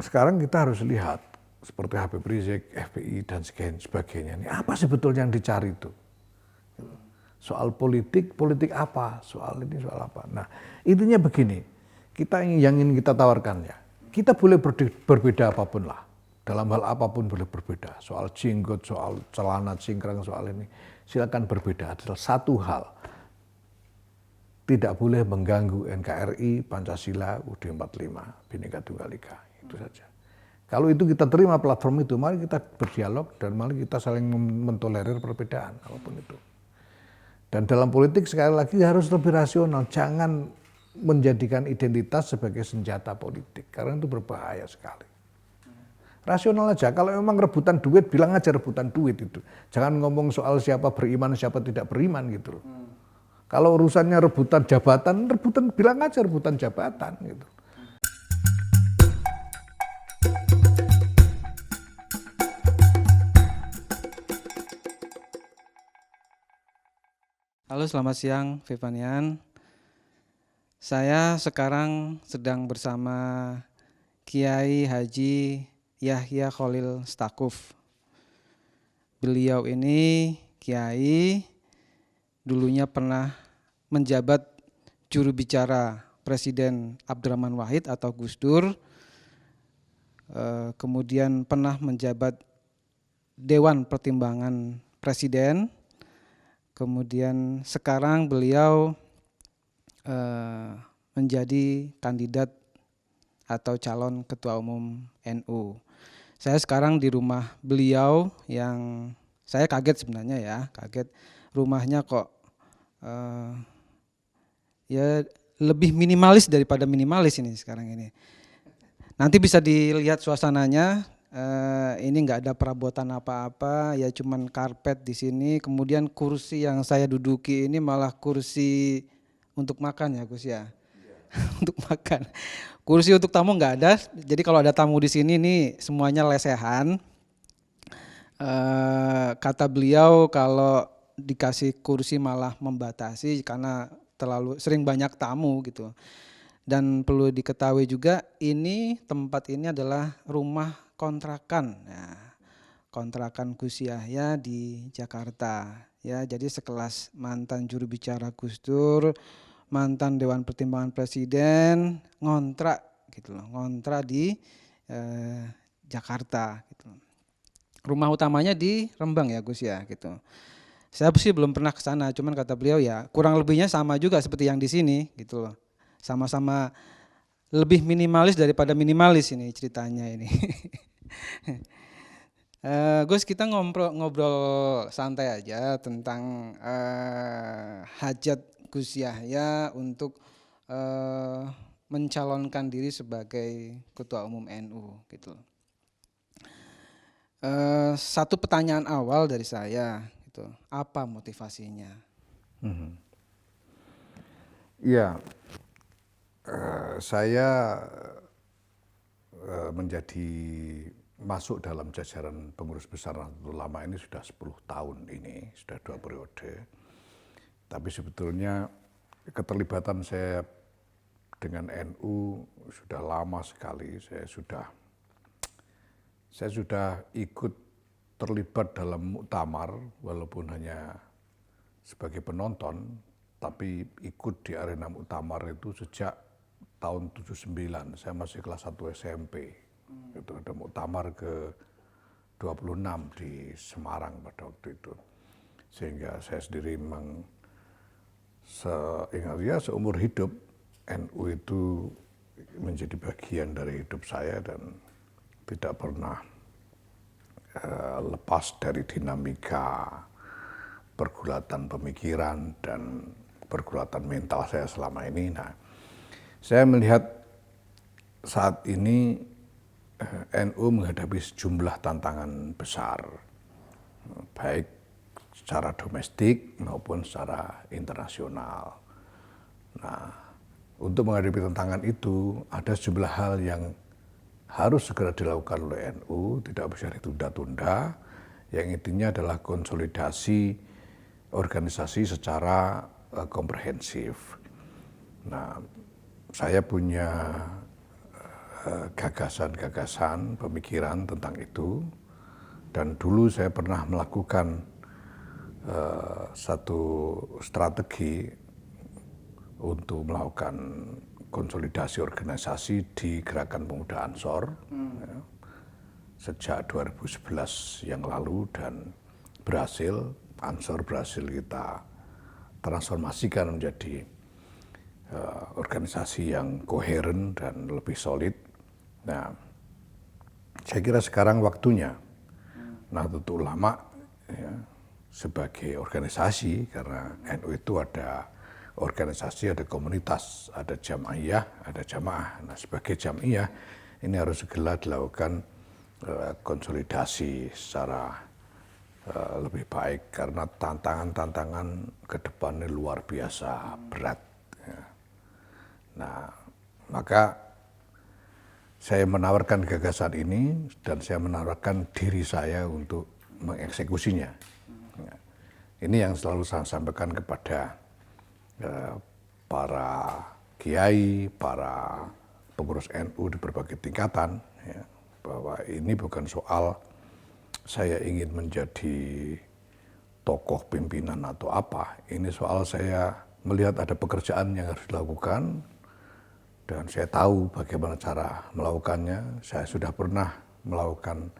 sekarang kita harus lihat seperti Habib Rizik, FPI dan sebagainya. Ini apa sebetulnya yang dicari itu? Soal politik apa? Soal ini, soal apa? Nah, intinya begini, yang ingin kita tawarkan ya, kita boleh berbeda apapun lah. Dalam hal apapun boleh berbeda. Soal jenggot, soal celana cingkrang, soal ini. Silakan berbeda. Adalah satu hal. Tidak boleh mengganggu NKRI, Pancasila, UUD 45, Bhinneka Tunggal Ika. Itu saja. Kalau itu kita terima platform itu, mari kita berdialog dan mari kita saling mentolerir perbedaan, apapun itu. Dan dalam politik sekali lagi harus lebih rasional, jangan menjadikan identitas sebagai senjata politik, karena itu berbahaya sekali. Rasional aja, kalau memang rebutan duit, bilang aja rebutan duit itu. Jangan ngomong soal siapa beriman, siapa tidak beriman gitu loh. Kalau urusannya rebutan jabatan, bilang aja rebutan jabatan gitu. Halo, selamat siang, Vivanian. Saya sekarang sedang bersama Kiai Haji Yahya Khalil Stakuf. Beliau ini Kiai, dulunya pernah menjabat juru bicara Presiden Abdurrahman Wahid atau Gus Dur, kemudian pernah menjabat Dewan Pertimbangan Presiden. Kemudian sekarang beliau menjadi kandidat atau calon ketua umum NU. Saya sekarang di rumah beliau yang saya kaget sebenarnya ya, kaget rumahnya kok ya lebih minimalis daripada minimalis ini sekarang ini. Nanti bisa dilihat suasananya. Ini nggak ada perabotan apa-apa, ya cuman karpet di sini. Kemudian kursi yang saya duduki ini malah kursi untuk makan ya Gus ya, untuk makan. Kursi untuk tamu nggak ada. Jadi kalau ada tamu di sini nih semuanya lesehan. Kata beliau kalau dikasih kursi malah membatasi karena terlalu sering banyak tamu gitu. Dan perlu diketahui juga tempat ini adalah rumah kontrakan, ya, kontrakan Gus Yahya di Jakarta. Ya, jadi sekelas mantan juru bicara Gus Dur, mantan Dewan Pertimbangan Presiden, ngontrak gitu loh, ngontrak di Jakarta. Gitu. Rumah utamanya di Rembang ya Gus ya gitu. Saya sih belum pernah ke sana, cuman kata beliau ya kurang lebihnya sama juga seperti yang di sini gitu loh. Sama-sama lebih minimalis daripada minimalis ini ceritanya ini. Gus, kita ngobrol santai aja tentang hajat Gus Yahya untuk mencalonkan diri sebagai ketua umum NU gitu. Satu pertanyaan awal dari saya gitu, apa motivasinya? Ya, saya masuk dalam jajaran pengurus besar Nahdlatul Ulama ini sudah 10 tahun ini, sudah 2 periode. Tapi sebetulnya keterlibatan saya dengan NU sudah lama sekali. Saya sudah ikut terlibat dalam muktamar walaupun hanya sebagai penonton, tapi ikut di arena muktamar itu sejak tahun 79, saya masih kelas 1 SMP. Itu ada muktamar ke 26 di Semarang pada waktu itu. Sehingga saya sendiri memang seumur hidup NU itu menjadi bagian dari hidup saya dan tidak pernah lepas dari dinamika pergulatan pemikiran dan pergulatan mental saya selama ini. Nah, saya melihat saat ini NU menghadapi sejumlah tantangan besar, baik secara domestik maupun secara internasional. Nah, untuk menghadapi tantangan itu ada sejumlah hal yang harus segera dilakukan oleh NU, tidak bisa ditunda-tunda, yang intinya adalah konsolidasi organisasi secara komprehensif. Nah, saya punya gagasan-gagasan, pemikiran tentang itu. Dan dulu saya pernah melakukan satu strategi untuk melakukan konsolidasi organisasi di Gerakan Pemuda Ansor ya, sejak 2011 yang lalu, dan berhasil. Ansor berhasil kita transformasikan menjadi organisasi yang koheren dan lebih solid. Nah, saya kira sekarang waktunya Nahdlatul Ulama ya, sebagai organisasi, karena NU itu ada organisasi, ada komunitas, ada jamaah, ada jamaah. Nah, sebagai jamaah ini harus segera dilakukan konsolidasi secara lebih baik, karena tantangan-tantangan ke depannya luar biasa berat. Ya. Nah, maka saya menawarkan gagasan ini dan saya menawarkan diri saya untuk mengeksekusinya. Ya. Ini yang selalu saya sampaikan kepada para kiai, para pengurus NU di berbagai tingkatan, ya, bahwa ini bukan soal saya ingin menjadi tokoh pimpinan atau apa. Ini soal saya melihat ada pekerjaan yang harus dilakukan dan saya tahu bagaimana cara melakukannya. Saya sudah pernah melakukan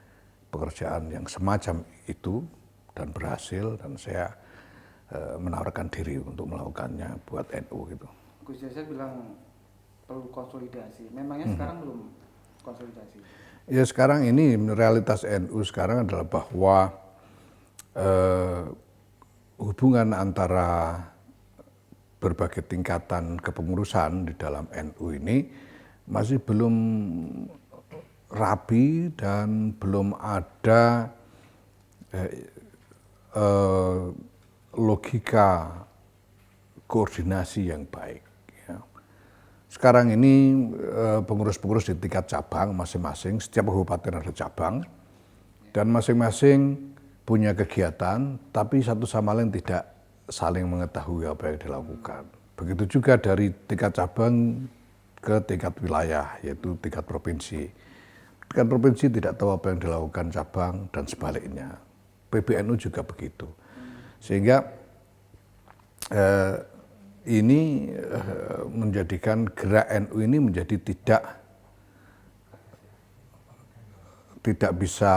pekerjaan yang semacam itu dan berhasil, dan saya menawarkan diri untuk melakukannya buat NU gitu. Gus Yasir bilang perlu konsolidasi. Memangnya sekarang belum konsolidasi? Ya, sekarang ini realitas NU sekarang adalah bahwa hubungan antara berbagai tingkatan kepengurusan di dalam NU ini masih belum rapi dan belum ada logika koordinasi yang baik. Sekarang ini pengurus-pengurus di tingkat cabang masing-masing, setiap kabupaten ada cabang, dan masing-masing punya kegiatan, tapi satu sama lain tidak saling mengetahui apa yang dilakukan. Begitu juga dari tingkat cabang ke tingkat wilayah, yaitu tingkat provinsi. Tingkat provinsi tidak tahu apa yang dilakukan cabang, dan sebaliknya. PBNU juga begitu. Sehingga ini menjadikan gerak NU ini menjadi tidak bisa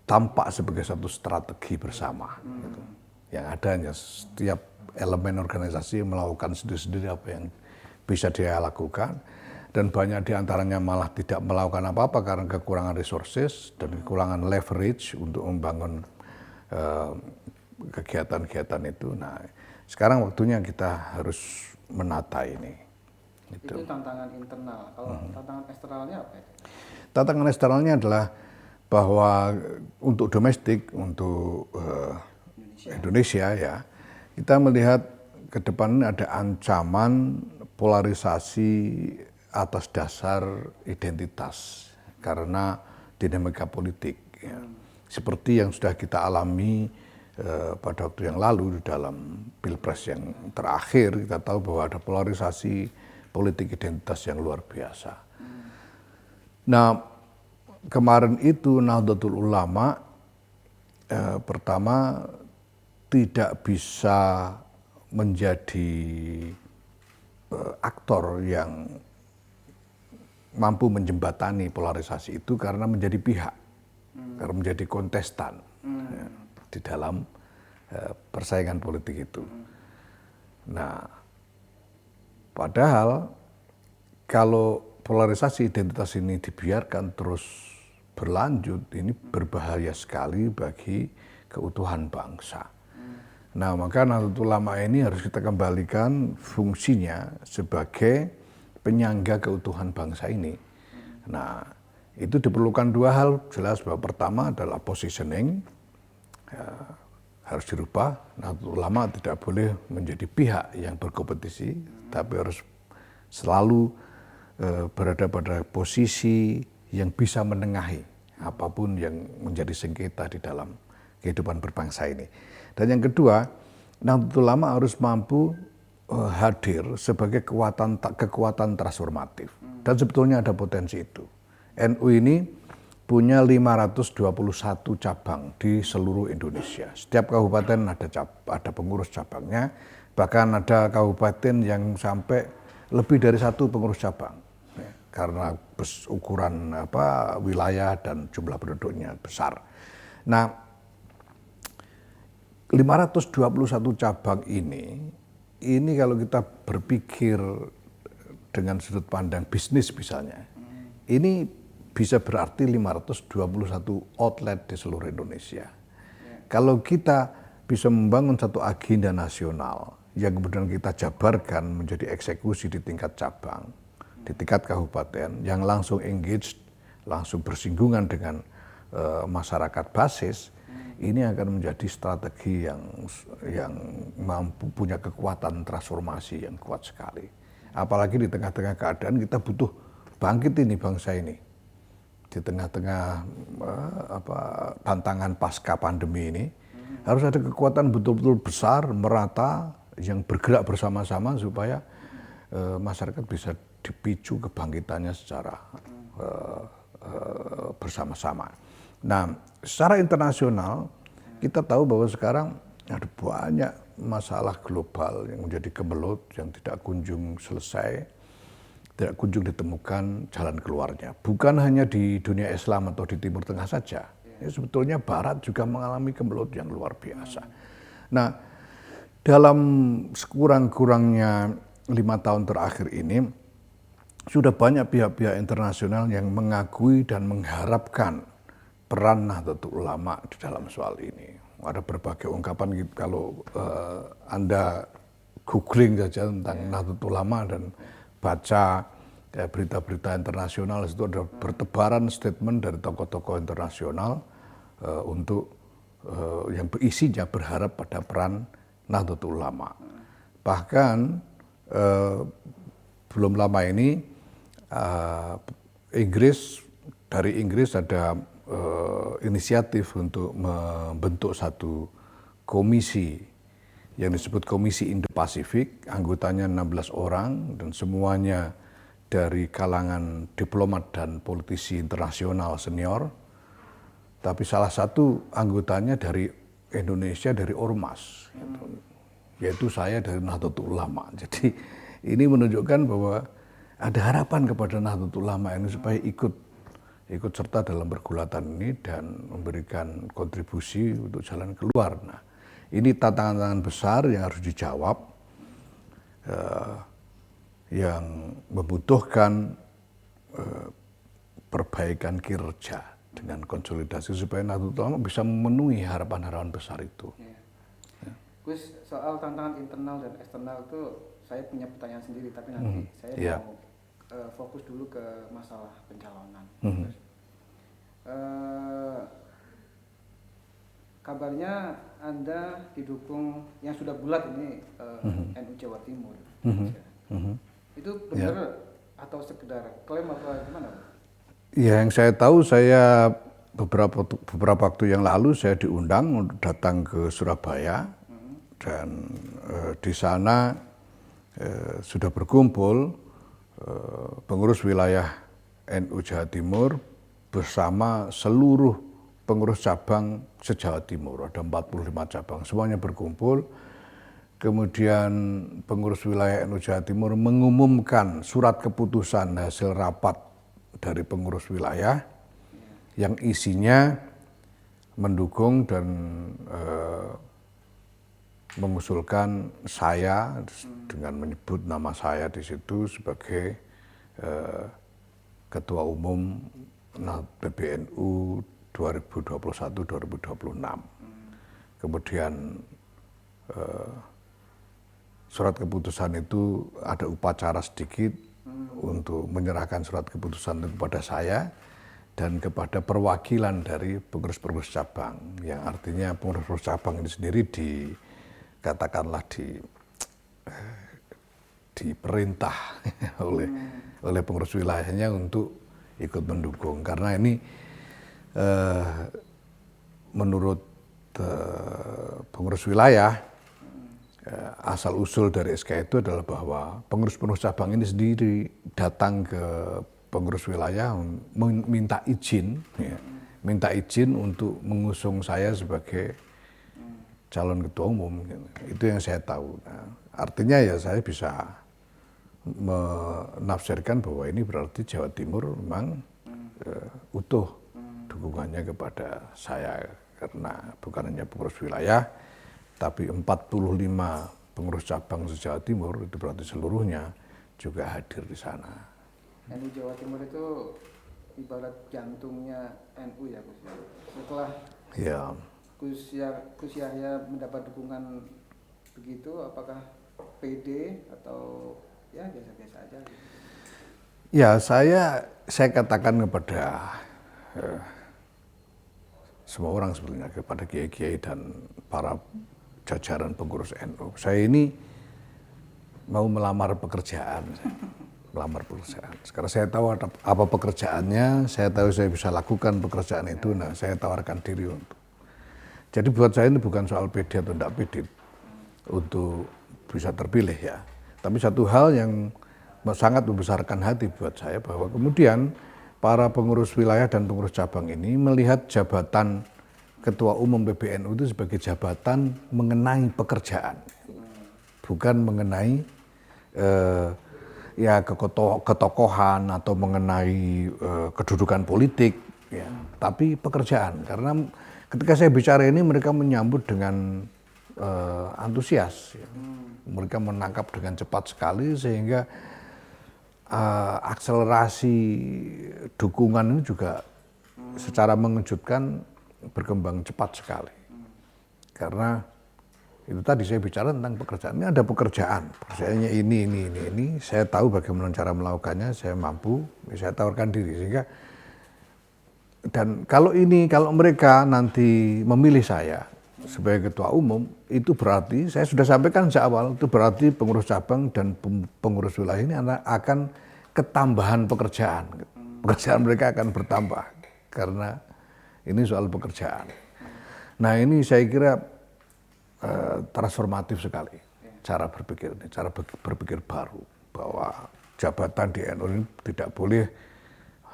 tampak sebagai satu strategi bersama. Gitu. Yang ada hanya setiap elemen organisasi melakukan sendiri-sendiri apa yang bisa dia lakukan, dan banyak diantaranya malah tidak melakukan apa-apa karena kekurangan resources dan kekurangan leverage untuk membangun kegiatan-kegiatan itu. Nah, sekarang waktunya kita harus menata ini. Itu tantangan internal. Kalau tantangan eksternalnya apa itu? Tantangan eksternalnya adalah bahwa untuk domestik, untuk Indonesia ya, kita melihat ke depan ada ancaman polarisasi atas dasar identitas karena dinamika politik. Ya. Seperti yang sudah kita alami pada waktu yang lalu di dalam Pilpres yang terakhir, kita tahu bahwa ada polarisasi politik identitas yang luar biasa. Nah, kemarin itu Nahdlatul Ulama pertama tidak bisa menjadi aktor yang mampu menjembatani polarisasi itu karena menjadi pihak, karena menjadi kontestan ya, di dalam persaingan politik itu. Nah, padahal kalau polarisasi identitas ini dibiarkan terus berlanjut, ini berbahaya sekali bagi keutuhan bangsa. Nah, maka Nahdlatul Ulama ini harus kita kembalikan fungsinya sebagai penyangga keutuhan bangsa ini. Nah, itu diperlukan dua hal jelas, bahwa pertama adalah positioning, harus dirubah. Nahdlatul Ulama tidak boleh menjadi pihak yang berkompetisi, tapi harus selalu berada pada posisi yang bisa menengahi apapun yang menjadi sengketa di dalam kehidupan berbangsa ini. Dan yang kedua, Nahdlatul Ulama harus mampu hadir sebagai kekuatan transformatif. Dan sebetulnya ada potensi itu. NU ini punya 521 cabang di seluruh Indonesia. Setiap kabupaten ada pengurus cabangnya, bahkan ada kabupaten yang sampai lebih dari satu pengurus cabang. Karena ukuran wilayah dan jumlah penduduknya besar. Nah, 521 cabang ini kalau kita berpikir dengan sudut pandang bisnis misalnya, ini bisa berarti 521 outlet di seluruh Indonesia. Kalau kita bisa membangun satu agenda nasional yang kemudian kita jabarkan menjadi eksekusi di tingkat cabang, di tingkat kabupaten, yang langsung engaged, langsung bersinggungan dengan masyarakat basis, ini akan menjadi strategi yang mampu punya kekuatan transformasi yang kuat sekali. Apalagi di tengah-tengah keadaan kita butuh bangkit ini bangsa ini. Di tengah-tengah tantangan pasca pandemi ini, harus ada kekuatan betul-betul besar, merata, yang bergerak bersama-sama supaya masyarakat bisa dipicu kebangkitannya secara bersama-sama. Nah, secara internasional kita tahu bahwa sekarang ada banyak masalah global yang menjadi kemelut, yang tidak kunjung selesai, tidak kunjung ditemukan jalan keluarnya. Bukan hanya di dunia Islam atau di Timur Tengah saja. Ya, sebetulnya Barat juga mengalami kemelut yang luar biasa. Nah, dalam sekurang-kurangnya 5 tahun terakhir ini, sudah banyak pihak-pihak internasional yang mengakui dan mengharapkan peran Nahdlatul Ulama di dalam soal ini. Ada berbagai ungkapan kalau Anda googling saja tentang Nahdlatul Ulama dan baca berita-berita internasional, itu ada bertebaran statement dari tokoh-tokoh internasional untuk yang berisinya berharap pada peran Nahdlatul Ulama. Bahkan belum lama ini dari Inggris ada inisiatif untuk membentuk satu komisi yang disebut Komisi Indo-Pasifik, anggotanya 16 orang dan semuanya dari kalangan diplomat dan politisi internasional senior. Tapi salah satu anggotanya dari Indonesia, dari Ormas, yaitu saya dari Nahdlatul Ulama. Jadi ini menunjukkan bahwa ada harapan kepada Nahdlatul Ulama ini supaya ikut serta dalam pergulatan ini dan memberikan kontribusi untuk jalan keluar. Nah, ini tantangan-tantangan besar yang harus dijawab, yang membutuhkan perbaikan kinerja dengan konsolidasi supaya Nahdlatul Ulama bisa memenuhi harapan-harapan besar itu. Gus, soal tantangan internal dan eksternal itu saya punya pertanyaan sendiri, tapi nanti saya mau fokus dulu ke masalah pencalonan. Kabarnya Anda didukung yang sudah bulat ini NU Jawa Timur. Itu benar atau sekedar klaim atau gimana? Ya, yang saya tahu, saya beberapa waktu yang lalu saya diundang untuk datang ke Surabaya dan di sana sudah berkumpul pengurus wilayah NU Jawa Timur bersama seluruh pengurus cabang se-Jawa Timur. Ada 45 cabang, semuanya berkumpul. Kemudian pengurus wilayah NU Jawa Timur mengumumkan surat keputusan hasil rapat dari pengurus wilayah yang isinya mendukung dan mengusulkan saya dengan menyebut nama saya di situ sebagai Ketua Umum PBNU 2021-2026. Kemudian surat keputusan itu ada upacara sedikit untuk menyerahkan surat keputusan itu kepada saya dan kepada perwakilan dari pengurus-pengurus cabang, yang artinya pengurus cabang ini sendiri katakanlah diperintah oleh pengurus wilayahnya untuk ikut mendukung, karena ini menurut pengurus wilayah asal-usul dari SK itu adalah bahwa pengurus-pengurus cabang ini sendiri datang ke pengurus wilayah minta izin, ya, minta izin untuk mengusung saya sebagai calon ketua umum. Gitu. Itu yang saya tahu. Nah, artinya ya saya bisa menafsirkan bahwa ini berarti Jawa Timur memang utuh dukungannya kepada saya, karena bukan hanya pengurus wilayah, tapi 45 pengurus cabang se-Jawa Timur, itu berarti seluruhnya juga hadir di sana. NU Jawa Timur itu ibarat jantungnya NU ya Gus. Setelah Gus Yahya mendapat dukungan begitu, apakah PD atau ya biasa-biasa aja? Ya, saya katakan kepada semua orang sebenarnya, kepada kiai-kiai dan para jajaran pengurus NU. Saya ini mau melamar pekerjaan. Melamar pekerjaan. Sekarang saya tahu apa pekerjaannya, saya tahu saya bisa lakukan pekerjaan itu, nah saya tawarkan diri untuk. Jadi buat saya ini bukan soal pede atau tidak pede untuk bisa terpilih ya. Tapi satu hal yang sangat membesarkan hati buat saya, bahwa kemudian para pengurus wilayah dan pengurus cabang ini melihat jabatan Ketua Umum PBNU itu sebagai jabatan mengenai pekerjaan, bukan mengenai ya ketokohan atau mengenai kedudukan politik, ya, tapi pekerjaan. Karena ketika saya bicara ini mereka menyambut dengan antusias, ya. Mereka menangkap dengan cepat sekali, sehingga akselerasi dukungan ini juga secara mengejutkan berkembang cepat sekali. Karena itu tadi saya bicara tentang pekerjaan. Ini ada pekerjaannya ini. Saya tahu bagaimana cara melakukannya, saya mampu, saya tawarkan diri. Sehingga, dan kalau mereka nanti memilih saya sebagai ketua umum, itu berarti, saya sudah sampaikan sejak awal, itu berarti pengurus cabang dan pengurus wilayah ini akan ketambahan pekerjaan. Pekerjaan mereka akan bertambah, karena ini soal pekerjaan. Nah, ini saya kira transformatif sekali cara berpikir ini, cara berpikir baru, bahwa jabatan di NU ini tidak boleh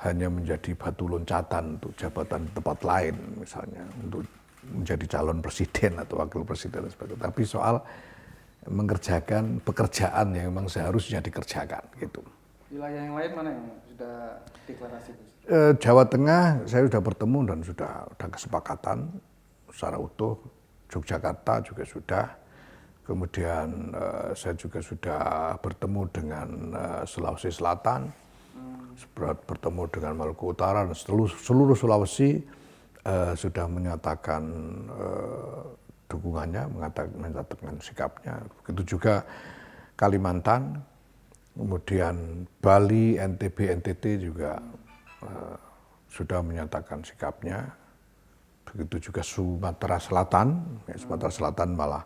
hanya menjadi batu loncatan untuk jabatan di tempat lain, misalnya untuk menjadi calon presiden atau wakil presiden dan sebagainya, tapi soal mengerjakan pekerjaan yang memang seharusnya dikerjakan gitu. Wilayah yang lain mana yang sudah deklarasi? Jawa Tengah saya sudah bertemu dan sudah ada kesepakatan secara utuh. Yogyakarta juga sudah, kemudian saya juga sudah bertemu dengan Sulawesi Selatan, bertemu dengan Maluku Utara, dan seluruh Sulawesi sudah menyatakan dukungannya, menyatakan sikapnya. Begitu juga Kalimantan, kemudian Bali, NTB, NTT juga sudah menyatakan sikapnya. Begitu juga Sumatera Selatan, ya, Sumatera Selatan malah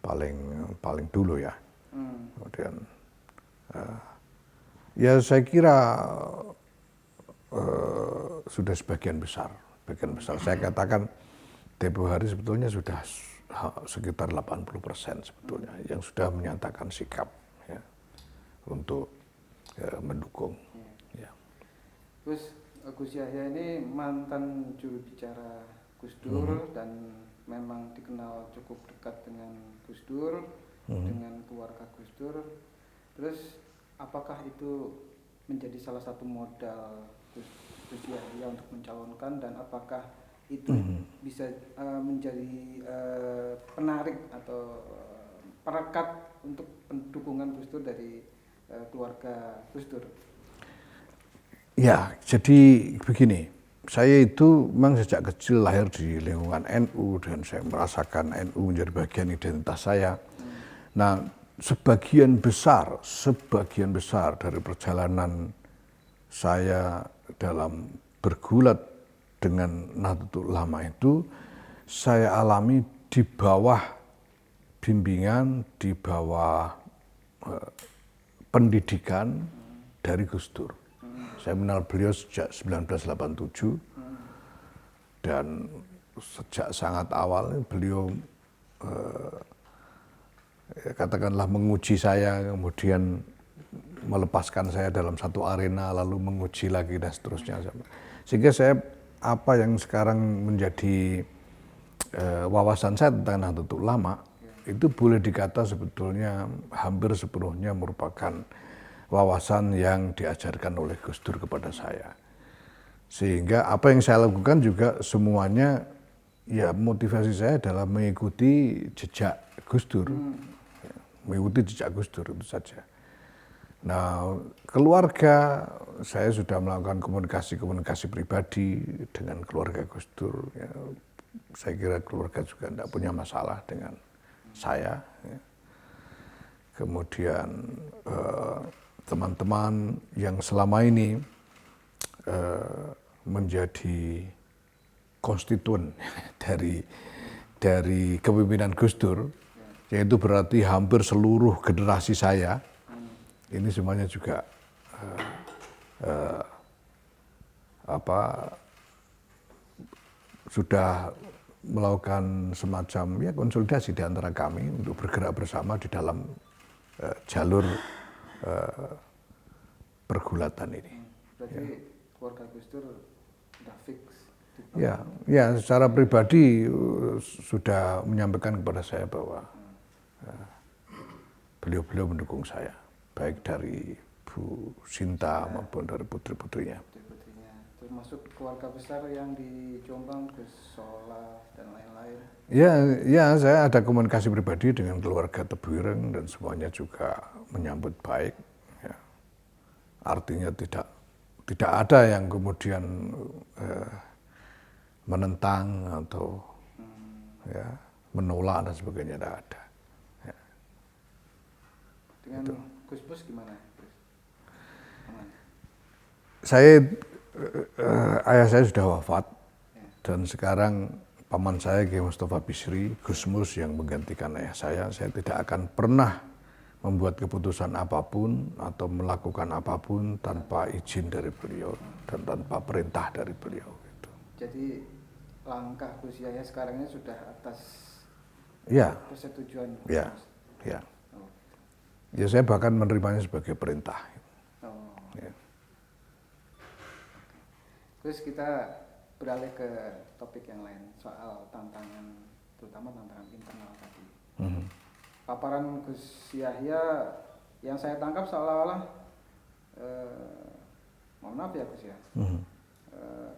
paling dulu ya. Kemudian ya saya kira sudah sebagian besar. Saya katakan tempo hari sebetulnya sudah sekitar 80% sebetulnya yang sudah menyatakan sikap ya, untuk mendukung. Ya. Terus Gus Yahya ini mantan juru bicara Gus Dur dan memang dikenal cukup dekat dengan Gus Dur, dengan keluarga Gus Dur. Terus apakah itu menjadi salah satu modal Gus Yahya untuk mencalonkan, dan apakah itu bisa menjadi penarik atau perekat untuk pendukungan Gus Dur dari keluarga Gus Dur? Ya, jadi begini. Saya itu memang sejak kecil lahir di lingkungan NU dan saya merasakan NU menjadi bagian identitas saya. Nah, sebagian besar dari perjalanan saya dalam bergulat dengan Nahdlatul Ulama itu saya alami di bawah bimbingan, di bawah pendidikan dari Gus Dur. Saya mengenal beliau sejak 1987 dan sejak sangat awal beliau katakanlah menguji saya, kemudian melepaskan saya dalam satu arena, lalu menguji lagi dan seterusnya. Sehingga saya apa yang sekarang menjadi wawasan saya tentang Nahdlatul Ulama itu boleh dikata sebetulnya hampir sepenuhnya merupakan wawasan yang diajarkan oleh Gus Dur kepada saya. Sehingga apa yang saya lakukan juga semuanya ya motivasi saya adalah mengikuti jejak Gus Dur. Mengikuti jejak Gus Dur itu saja. Nah, keluarga saya sudah melakukan komunikasi pribadi dengan keluarga Gus Dur. Ya, saya kira keluarga juga tidak punya masalah dengan saya. Ya. Kemudian teman-teman yang selama ini menjadi konstituen dari kepemimpinan Gus Dur, yaitu berarti hampir seluruh generasi saya, ini semuanya juga sudah melakukan semacam ya konsolidasi di antara kami untuk bergerak bersama di dalam jalur pergulatan ini. Berarti keluarga Gus Dur sudah fix? Ya, secara pribadi sudah menyampaikan kepada saya bahwa beliau-beliau mendukung saya, baik dari Bu Sinta maupun dari putri-putrinya. Termasuk keluarga besar yang di Jombang, Gus Solah dan lain-lain. Ya, saya ada komunikasi pribadi dengan keluarga Tebuireng dan semuanya juga menyambut baik. Ya. Artinya tidak ada yang kemudian menentang atau ya, menolak dan sebagainya, tidak ada. Ya. Dengan gitu. Gus Bus gimana? Ayah saya sudah wafat dan sekarang paman saya Kiai Mustafa Bisri, Gus Mus yang menggantikan ayah saya tidak akan pernah membuat keputusan apapun atau melakukan apapun tanpa izin dari beliau dan tanpa perintah dari beliau. Gitu. Jadi langkah Gus Yahya sekarang ini sudah atas persetujuan Gus Ya, Mus? ya. Ya saya bahkan menerimanya sebagai perintah. Ya. Terus kita beralih ke topik yang lain soal tantangan, terutama tantangan internal tadi. Paparan Gus Yahya yang saya tangkap seolah-olah, mohon maaf ya Gus ya,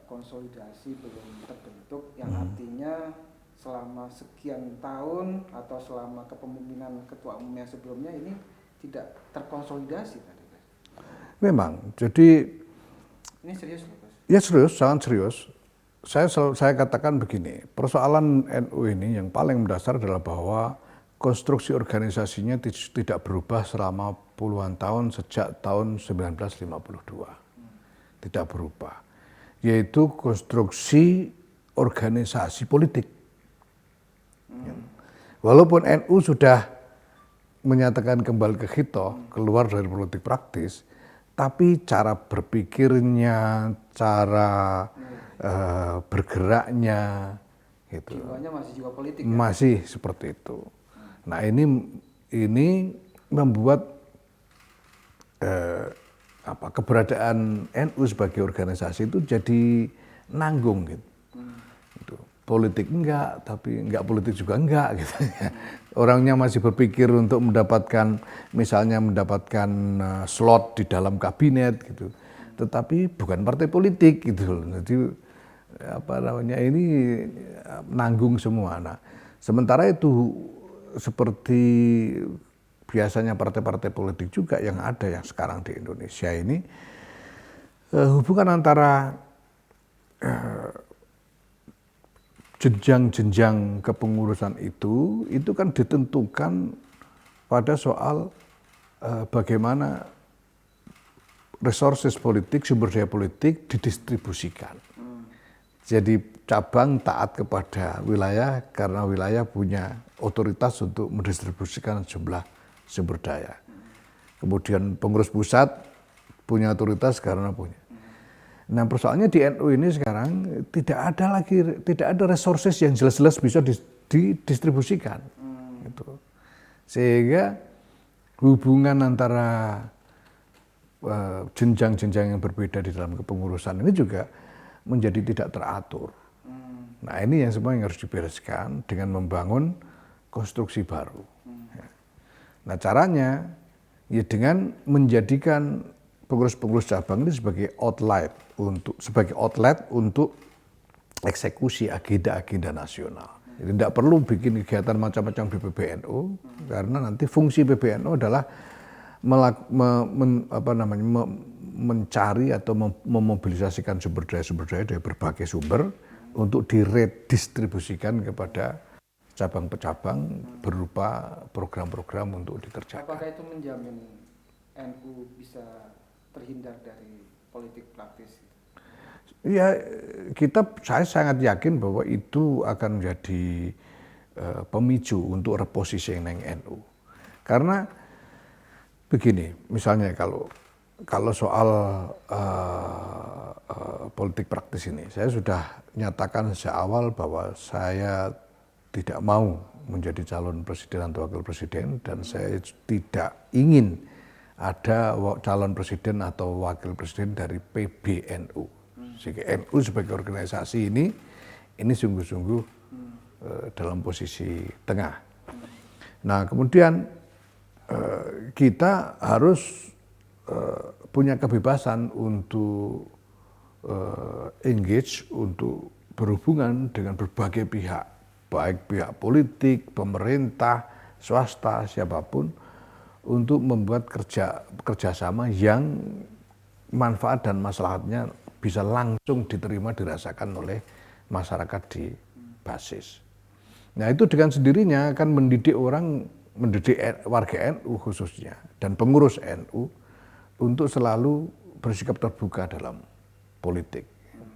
konsolidasi belum terbentuk, yang artinya selama sekian tahun atau selama kepemimpinan ketua umum yang sebelumnya ini tidak terkonsolidasi tadi Gus. Memang, jadi ini serius Gus? Ya serius, sangat serius. Saya katakan begini, persoalan NU ini yang paling mendasar adalah bahwa konstruksi organisasinya tidak berubah selama puluhan tahun sejak tahun 1952. Tidak berubah. Yaitu konstruksi organisasi politik. Walaupun NU sudah menyatakan kembali ke Hito, keluar dari politik praktis, tapi cara berpikirnya, cara bergeraknya, gitu. Jiwanya masih jiwa politik. Masih seperti itu. Nah ini membuat keberadaan NU sebagai organisasi itu jadi nanggung gitu. Politik enggak, tapi enggak politik juga enggak gitu. Orangnya masih berpikir untuk mendapatkan slot di dalam kabinet gitu. Tetapi bukan partai politik gitu. Jadi ini nanggung semua. Nah, sementara itu seperti biasanya partai-partai politik juga yang ada yang sekarang di Indonesia ini, hubungan antara jenjang-jenjang kepengurusan itu kan ditentukan pada soal bagaimana resources politik, sumber daya politik didistribusikan. Jadi cabang taat kepada wilayah karena wilayah punya otoritas untuk mendistribusikan jumlah sumber daya. Kemudian pengurus pusat punya otoritas karena punya. Nah persoalannya di NU ini sekarang tidak ada resources yang jelas-jelas bisa didistribusikan. Gitu. Sehingga hubungan antara jenjang-jenjang yang berbeda di dalam kepengurusan ini juga menjadi tidak teratur. Nah ini yang semua yang harus dibereskan dengan membangun konstruksi baru. Nah caranya ya dengan menjadikan pengurus-pengurus cabang ini sebagai outlet untuk eksekusi agenda-agenda nasional. Jadi tidak perlu bikin kegiatan macam-macam di PBNU karena nanti fungsi PBNU adalah mencari atau memobilisasikan sumber daya dari berbagai sumber untuk diredistribusikan kepada cabang-cabang berupa program-program untuk dikerjakan. Apakah itu menjamin NU bisa terhindar dari politik praktis? Ya, saya sangat yakin bahwa itu akan menjadi pemicu untuk repositioning NU. Karena begini, misalnya kalau soal politik praktis ini, saya sudah nyatakan sejak awal bahwa saya tidak mau menjadi calon presiden atau wakil presiden dan saya tidak ingin ada calon presiden atau wakil presiden dari PBNU. Sehingga NU sebagai organisasi ini sungguh-sungguh dalam posisi tengah. Nah kemudian kita harus punya kebebasan untuk engage, untuk berhubungan dengan berbagai pihak, baik pihak politik, pemerintah, swasta, siapapun, untuk membuat kerjasama yang manfaat dan maslahatnya bisa langsung diterima, dirasakan oleh masyarakat di basis. Nah itu dengan sendirinya akan mendidik warga NU khususnya dan pengurus NU untuk selalu bersikap terbuka dalam politik,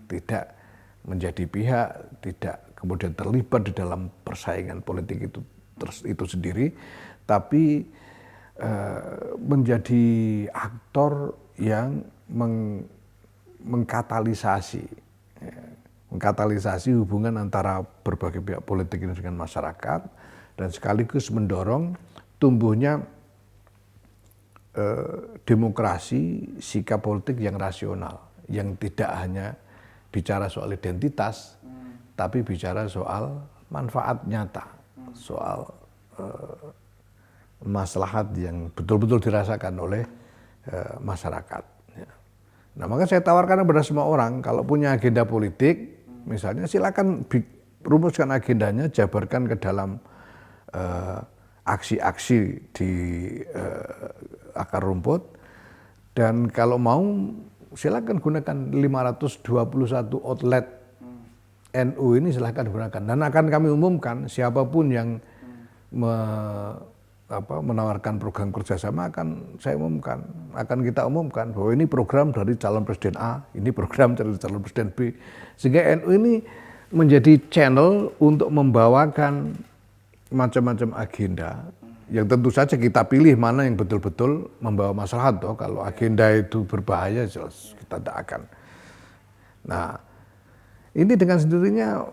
tidak menjadi pihak, tidak kemudian terlibat di dalam persaingan politik itu sendiri, tapi menjadi aktor yang mengkatalisasi hubungan antara berbagai pihak politik ini dengan masyarakat dan sekaligus mendorong tumbuhnya demokrasi, sikap politik yang rasional, yang tidak hanya bicara soal identitas, tapi bicara soal manfaat nyata, soal maslahat yang betul-betul dirasakan oleh masyarakat. Nah maka saya tawarkan kepada semua orang, kalau punya agenda politik, misalnya silakan rumuskan agendanya, jabarkan ke dalam aksi-aksi di akar rumput, dan kalau mau silakan gunakan 521 outlet NU ini, silakan gunakan, dan akan kami umumkan siapapun yang menawarkan program kerjasama akan kita umumkan bahwa ini program dari calon presiden A, ini program dari calon presiden B, sehingga NU ini menjadi channel untuk membawakan macam-macam agenda yang tentu saja kita pilih mana yang betul-betul membawa maslahat. Kalau agenda itu berbahaya jelas kita tidak akan. Nah ini dengan sendirinya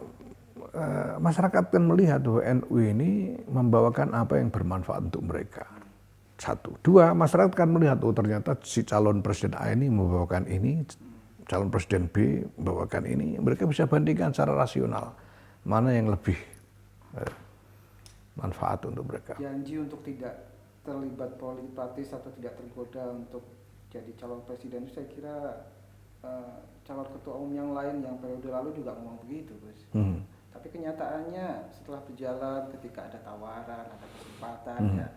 masyarakat kan melihat bahwa NU ini membawakan apa yang bermanfaat untuk mereka. Satu. Dua, masyarakat kan melihat ternyata si calon presiden A ini membawakan ini, calon presiden B membawakan ini. Mereka bisa bandingkan secara rasional mana yang lebih manfaat untuk mereka. Janji untuk tidak terlibat politik praktis atau tidak tergoda untuk jadi calon presiden, saya kira calon ketua umum yang lain yang periode lalu juga ngomong begitu, Gus. Tapi kenyataannya setelah berjalan, ketika ada tawaran, ada kesempatan, ya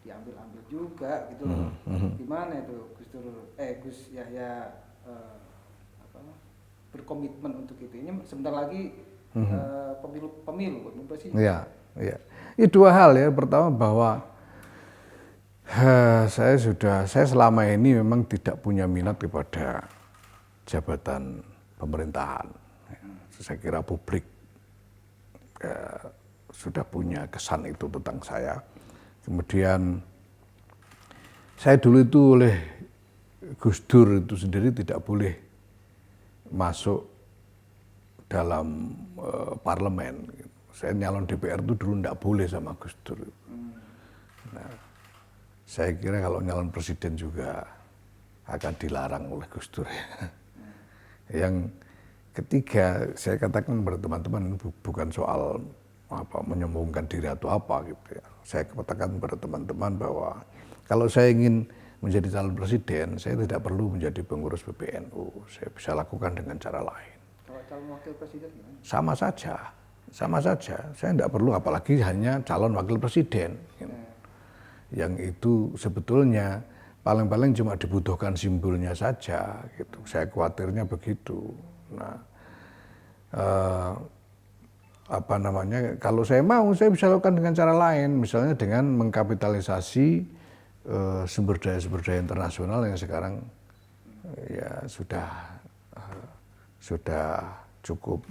diambil-ambil juga gitu loh. Gimana itu Gus Yahya berkomitmen untuk itu? Ini sebentar lagi pemilu sih. Iya. Ini dua hal ya. Pertama bahwa saya selama ini memang tidak punya minat kepada jabatan pemerintahan. Saya kira publik sudah punya kesan itu tentang saya. Kemudian saya dulu itu oleh Gus Dur itu sendiri tidak boleh masuk dalam parlemen. Saya nyalon DPR itu dulu tidak boleh sama Gus Dur. Saya kira kalau nyalon presiden juga akan dilarang oleh Gus Dur ya. Yang ketiga, saya katakan kepada teman-teman bukan soal menyombongkan diri atau apa gitu ya. Saya katakan kepada teman-teman bahwa kalau saya ingin menjadi calon presiden, saya tidak perlu menjadi pengurus PBNU. Saya bisa lakukan dengan cara lain. Kalau calon wakil presiden gimana? Sama saja. Saya tidak perlu, apalagi hanya calon wakil presiden. Yang itu sebetulnya paling-paling cuma dibutuhkan simbolnya saja. Gitu. Saya khawatirnya begitu. Nah, kalau saya mau, saya bisa lakukan dengan cara lain, misalnya dengan mengkapitalisasi sumber daya internasional yang sekarang ya sudah cukup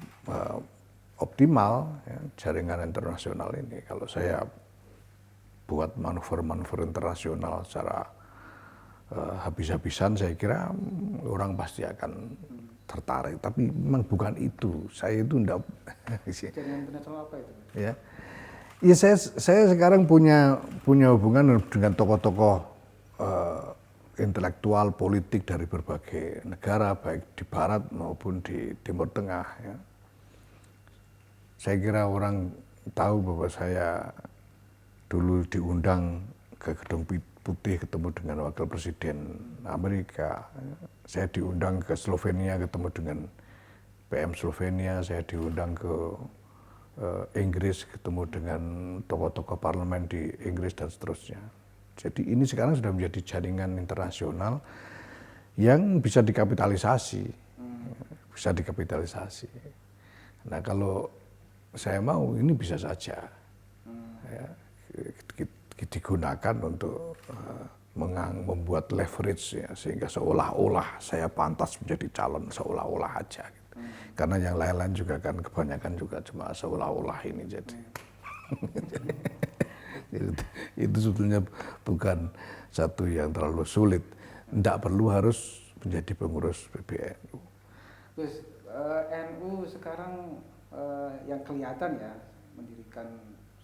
optimal ya, jaringan internasional ini. Kalau saya buat manuver-manuver internasional secara habis-habisan, saya kira orang pasti akan tertarik. Tapi memang bukan itu. Saya itu enggak. Jaringan internasional apa itu? Ya, ya saya sekarang punya hubungan dengan tokoh-tokoh intelektual politik dari berbagai negara, baik di Barat maupun di Timur Tengah. Ya. Saya kira orang tahu bahwa saya dulu diundang ke Gedung Putih ketemu dengan Wakil Presiden Amerika. Saya diundang ke Slovenia ketemu dengan PM Slovenia. Saya diundang ke Inggris ketemu dengan tokoh-tokoh parlemen di Inggris dan seterusnya. Jadi ini sekarang sudah menjadi jaringan internasional yang bisa dikapitalisasi. Bisa dikapitalisasi. Nah kalau saya mau, ini bisa saja. Ya, digunakan untuk membuat leverage ya, sehingga seolah-olah saya pantas menjadi calon, seolah-olah aja gitu. Karena yang lain-lain juga kan kebanyakan juga cuma seolah-olah ini jadi. Itu sebetulnya bukan satu yang terlalu sulit. Tidak perlu harus menjadi pengurus PBNU. Terus NU sekarang yang kelihatan ya mendirikan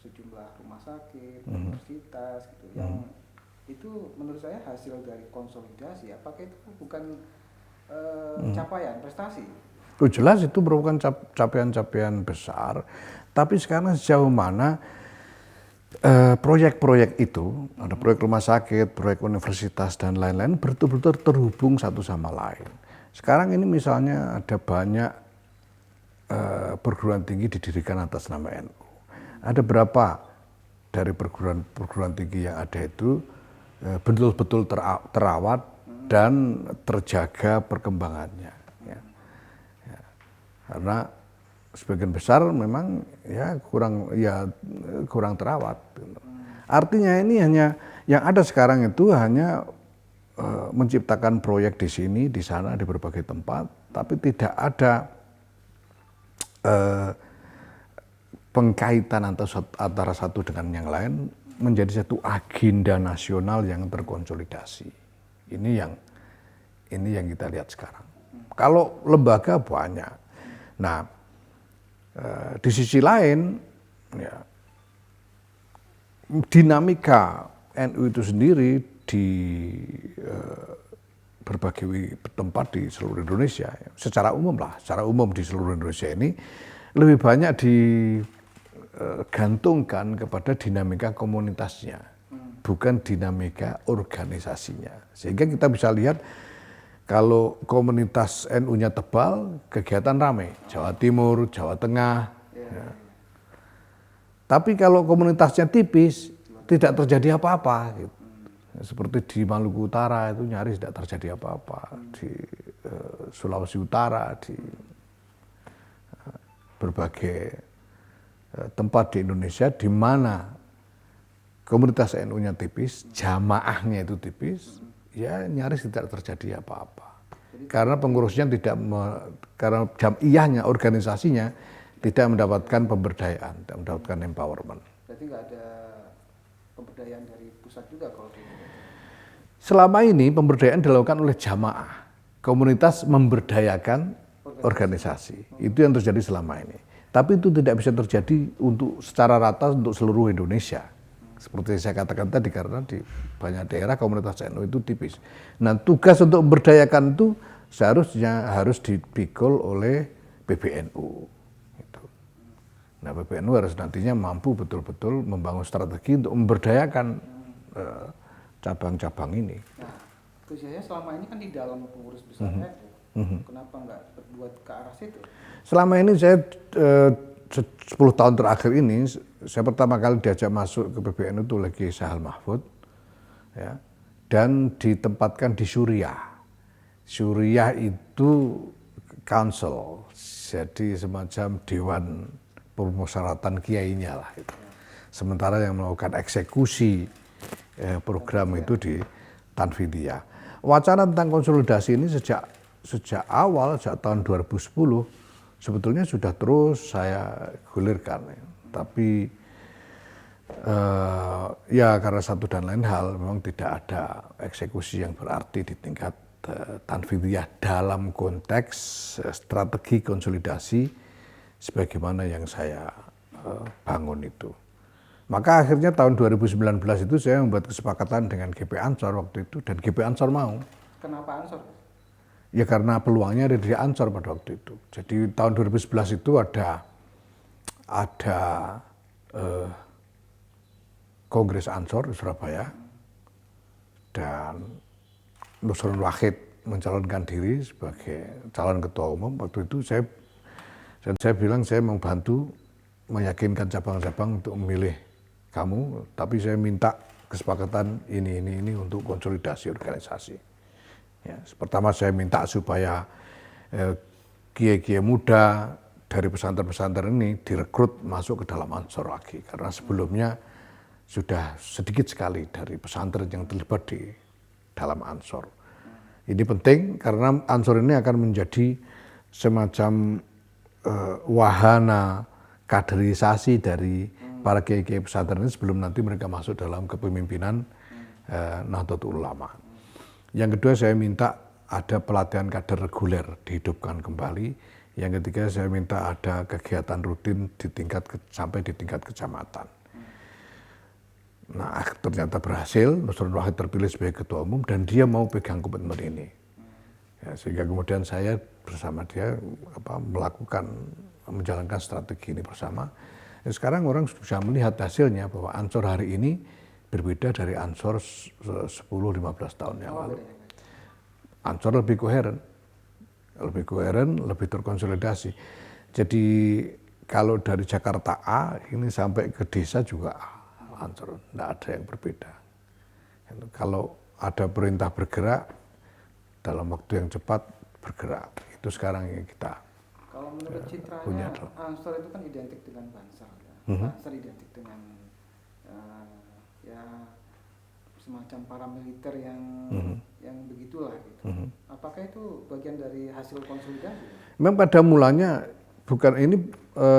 sejumlah rumah sakit, universitas gitu. Yang itu menurut saya hasil dari konsolidasi. Apakah itu bukan capaian, prestasi? Oh, jelas itu merupakan capaian-capaian besar. Tapi sekarang sejauh mana proyek-proyek itu, ada proyek rumah sakit, proyek universitas dan lain-lain betul-betul terhubung satu sama lain. Sekarang ini misalnya ada banyak perguruan tinggi didirikan atas nama NU. Ada berapa dari perguruan tinggi yang ada itu betul-betul terawat dan terjaga perkembangannya. Ya. Ya. Karena sebagian besar memang ya kurang terawat. Artinya ini hanya yang ada sekarang itu hanya menciptakan proyek di sini, di sana, di berbagai tempat, tapi tidak ada pengkaitan antara satu dengan yang lain menjadi satu agenda nasional yang terkonsolidasi. Ini yang kita lihat sekarang. Kalau lembaga banyak. Nah, di sisi lain, ya, dinamika NU itu sendiri di berbagai tempat di seluruh Indonesia, secara umum di seluruh Indonesia ini lebih banyak digantungkan kepada dinamika komunitasnya, bukan dinamika organisasinya. Sehingga kita bisa lihat kalau komunitas NU-nya tebal, kegiatan ramai. Jawa Timur, Jawa Tengah. Ya. Tapi kalau komunitasnya tipis, tidak terjadi apa-apa. Gitu. Seperti di Maluku Utara itu nyaris tidak terjadi apa-apa. Di Sulawesi Utara, di berbagai tempat di Indonesia di mana komunitas NU-nya tipis, jamaahnya itu tipis, ya nyaris tidak terjadi apa-apa. Karena pengurusnya karena jamiyahnya, organisasinya tidak mendapatkan pemberdayaan, tidak mendapatkan empowerment. Berarti nggak ada pemberdayaan dari pusat juga kalau gitu? Selama ini pemberdayaan dilakukan oleh jamaah, komunitas memberdayakan organisasi. Itu yang terjadi selama ini. Tapi itu tidak bisa terjadi secara rata untuk seluruh Indonesia. Seperti saya katakan tadi, karena di banyak daerah komunitas NU itu tipis. Nah, tugas untuk memberdayakan itu seharusnya harus dipikul oleh PBNU. Gitu. Nah, PBNU harus nantinya mampu betul-betul membangun strategi untuk memberdayakan cabang-cabang ini. Nah, khususnya selama ini kan di dalam pengurus besarnya kenapa nggak berbuat ke arah situ? Selama ini saya 10 tahun terakhir ini, saya pertama kali diajak masuk ke PBNU itu lagi Sahal Mahfud, ya, dan ditempatkan di Suriah. Suriah itu council, jadi semacam dewan permusyawaratan kiainya lah. Itu. Sementara yang melakukan eksekusi program itu di Tanfidiyah. Wacana tentang konsolidasi ini sejak awal, sejak tahun 2010, sebetulnya sudah terus saya gulirkan. Tapi ya karena satu dan lain hal memang tidak ada eksekusi yang berarti di tingkat Tanfidiyah dalam konteks strategi konsolidasi sebagaimana yang saya bangun itu. Maka akhirnya tahun 2019 itu saya membuat kesepakatan dengan GP Ansor waktu itu, dan GP Ansor mau. Kenapa Ansor? Ya karena peluangnya ada di Ansor pada waktu itu. Jadi tahun 2011 itu ada Kongres Ansor di Surabaya, dan Nusron Wahid mencalonkan diri sebagai calon ketua umum. Waktu itu saya bilang saya membantu meyakinkan cabang-cabang untuk memilih kamu, tapi saya minta kesepakatan ini untuk konsolidasi organisasi. Ya, pertama saya minta supaya kiai-kiai muda dari pesantren-pesantren ini direkrut masuk ke dalam Ansor lagi, karena sebelumnya sudah sedikit sekali dari pesantren yang terlibat di dalam Ansor. Ini penting karena Ansor ini akan menjadi semacam wahana kaderisasi dari para kiai-kiai pesantren ini sebelum nanti mereka masuk dalam kepemimpinan Nahdlatul Ulama. Yang kedua saya minta ada pelatihan kader reguler dihidupkan kembali. Yang ketiga saya minta ada kegiatan rutin sampai di tingkat kecamatan. Nah ternyata berhasil, Nusron Wahid terpilih sebagai ketua umum dan dia mau pegang komitmen ini. Ya, sehingga kemudian saya bersama dia menjalankan strategi ini bersama. Sekarang orang sudah melihat hasilnya bahwa Ansor hari ini berbeda dari Ansor 10-15 tahun yang lalu. Ansor lebih koheren, lebih terkonsolidasi. Jadi kalau dari Jakarta A ini sampai ke desa juga Ansor, tidak ada yang berbeda. Kalau ada perintah bergerak dalam waktu yang cepat bergerak, itu sekarang yang kita kalau menurut citranya punya. Ansor itu kan identik dengan Bansar, ya. Bansar identik dengan ya semacam paramiliter yang begitulah gitu. Apakah itu bagian dari hasil konsolidasi? Memang pada mulanya bukan ini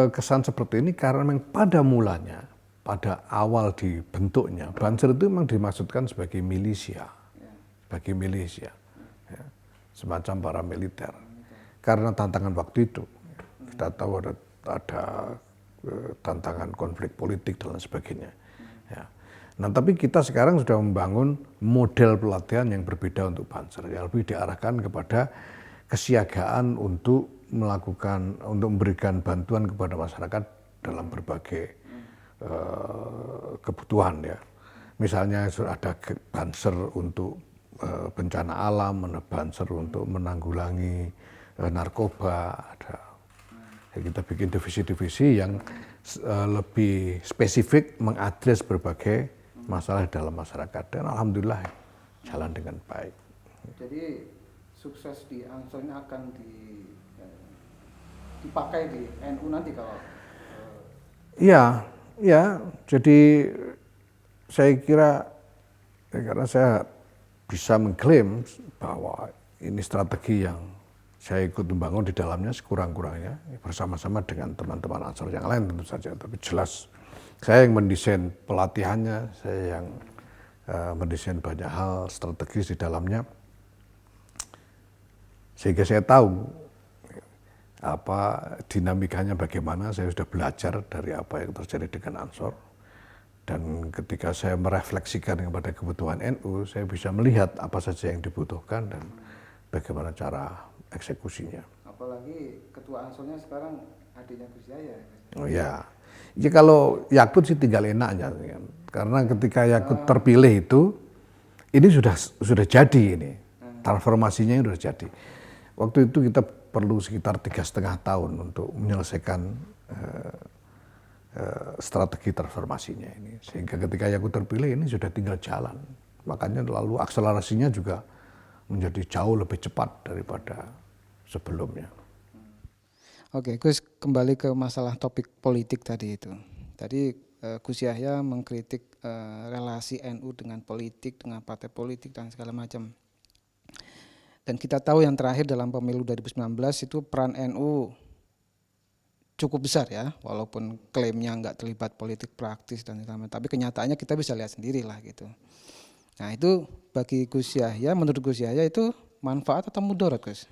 kesan seperti ini karena memang pada mulanya, pada awal dibentuknya Bansar itu memang dimaksudkan sebagai milisia, ya, semacam paramiliter. Karena tantangan waktu itu, kita tahu ada tantangan konflik politik dan lain sebagainya. Ya. Nah, tapi kita sekarang sudah membangun model pelatihan yang berbeda untuk Bansar, yang lebih diarahkan kepada kesiagaan untuk memberikan bantuan kepada masyarakat dalam berbagai kebutuhan, ya. Misalnya ada Bansar untuk bencana alam, Bansar untuk menanggulangi narkoba, ada. Ya, kita bikin divisi-divisi yang lebih spesifik mengadres berbagai masalah dalam masyarakat, dan alhamdulillah jalan dengan baik. Jadi sukses di Ansor ini akan dipakai di NU nanti kalau? Ya, jadi saya kira karena saya bisa mengklaim bahwa ini strategi yang saya ikut membangun di dalamnya sekurang-kurangnya bersama-sama dengan teman-teman Ansor yang lain tentu saja. Tapi jelas saya yang mendesain pelatihannya, saya yang mendesain banyak hal strategis di dalamnya. Sehingga saya tahu apa dinamikanya bagaimana, saya sudah belajar dari apa yang terjadi dengan Ansor. Dan ketika saya merefleksikan kepada kebutuhan NU, saya bisa melihat apa saja yang dibutuhkan dan bagaimana cara eksekusinya. Apalagi ketua Ansulnya sekarang adiknya Gus Yahya. Oh ya, ya kalau Yakut sih tinggal enaknya, kan. Karena ketika Yakut terpilih itu, ini sudah jadi ini, transformasinya sudah jadi. Waktu itu kita perlu sekitar 3,5 tahun untuk menyelesaikan strategi transformasinya ini. Sehingga ketika Yakut terpilih ini sudah tinggal jalan. Makanya lalu akselerasinya juga menjadi jauh lebih cepat daripada sebelumnya. Oke, Gus, kembali ke masalah topik politik tadi itu. Tadi Gus Yahya mengkritik relasi NU dengan politik, dengan partai politik dan segala macam. Dan kita tahu yang terakhir dalam pemilu 2019 itu peran NU cukup besar ya, walaupun klaimnya nggak terlibat politik praktis dan segala macam. Tapi kenyataannya kita bisa lihat sendiri lah gitu. Nah itu bagi Gus Yahya, menurut Gus Yahya itu manfaat atau mudarat, Gus?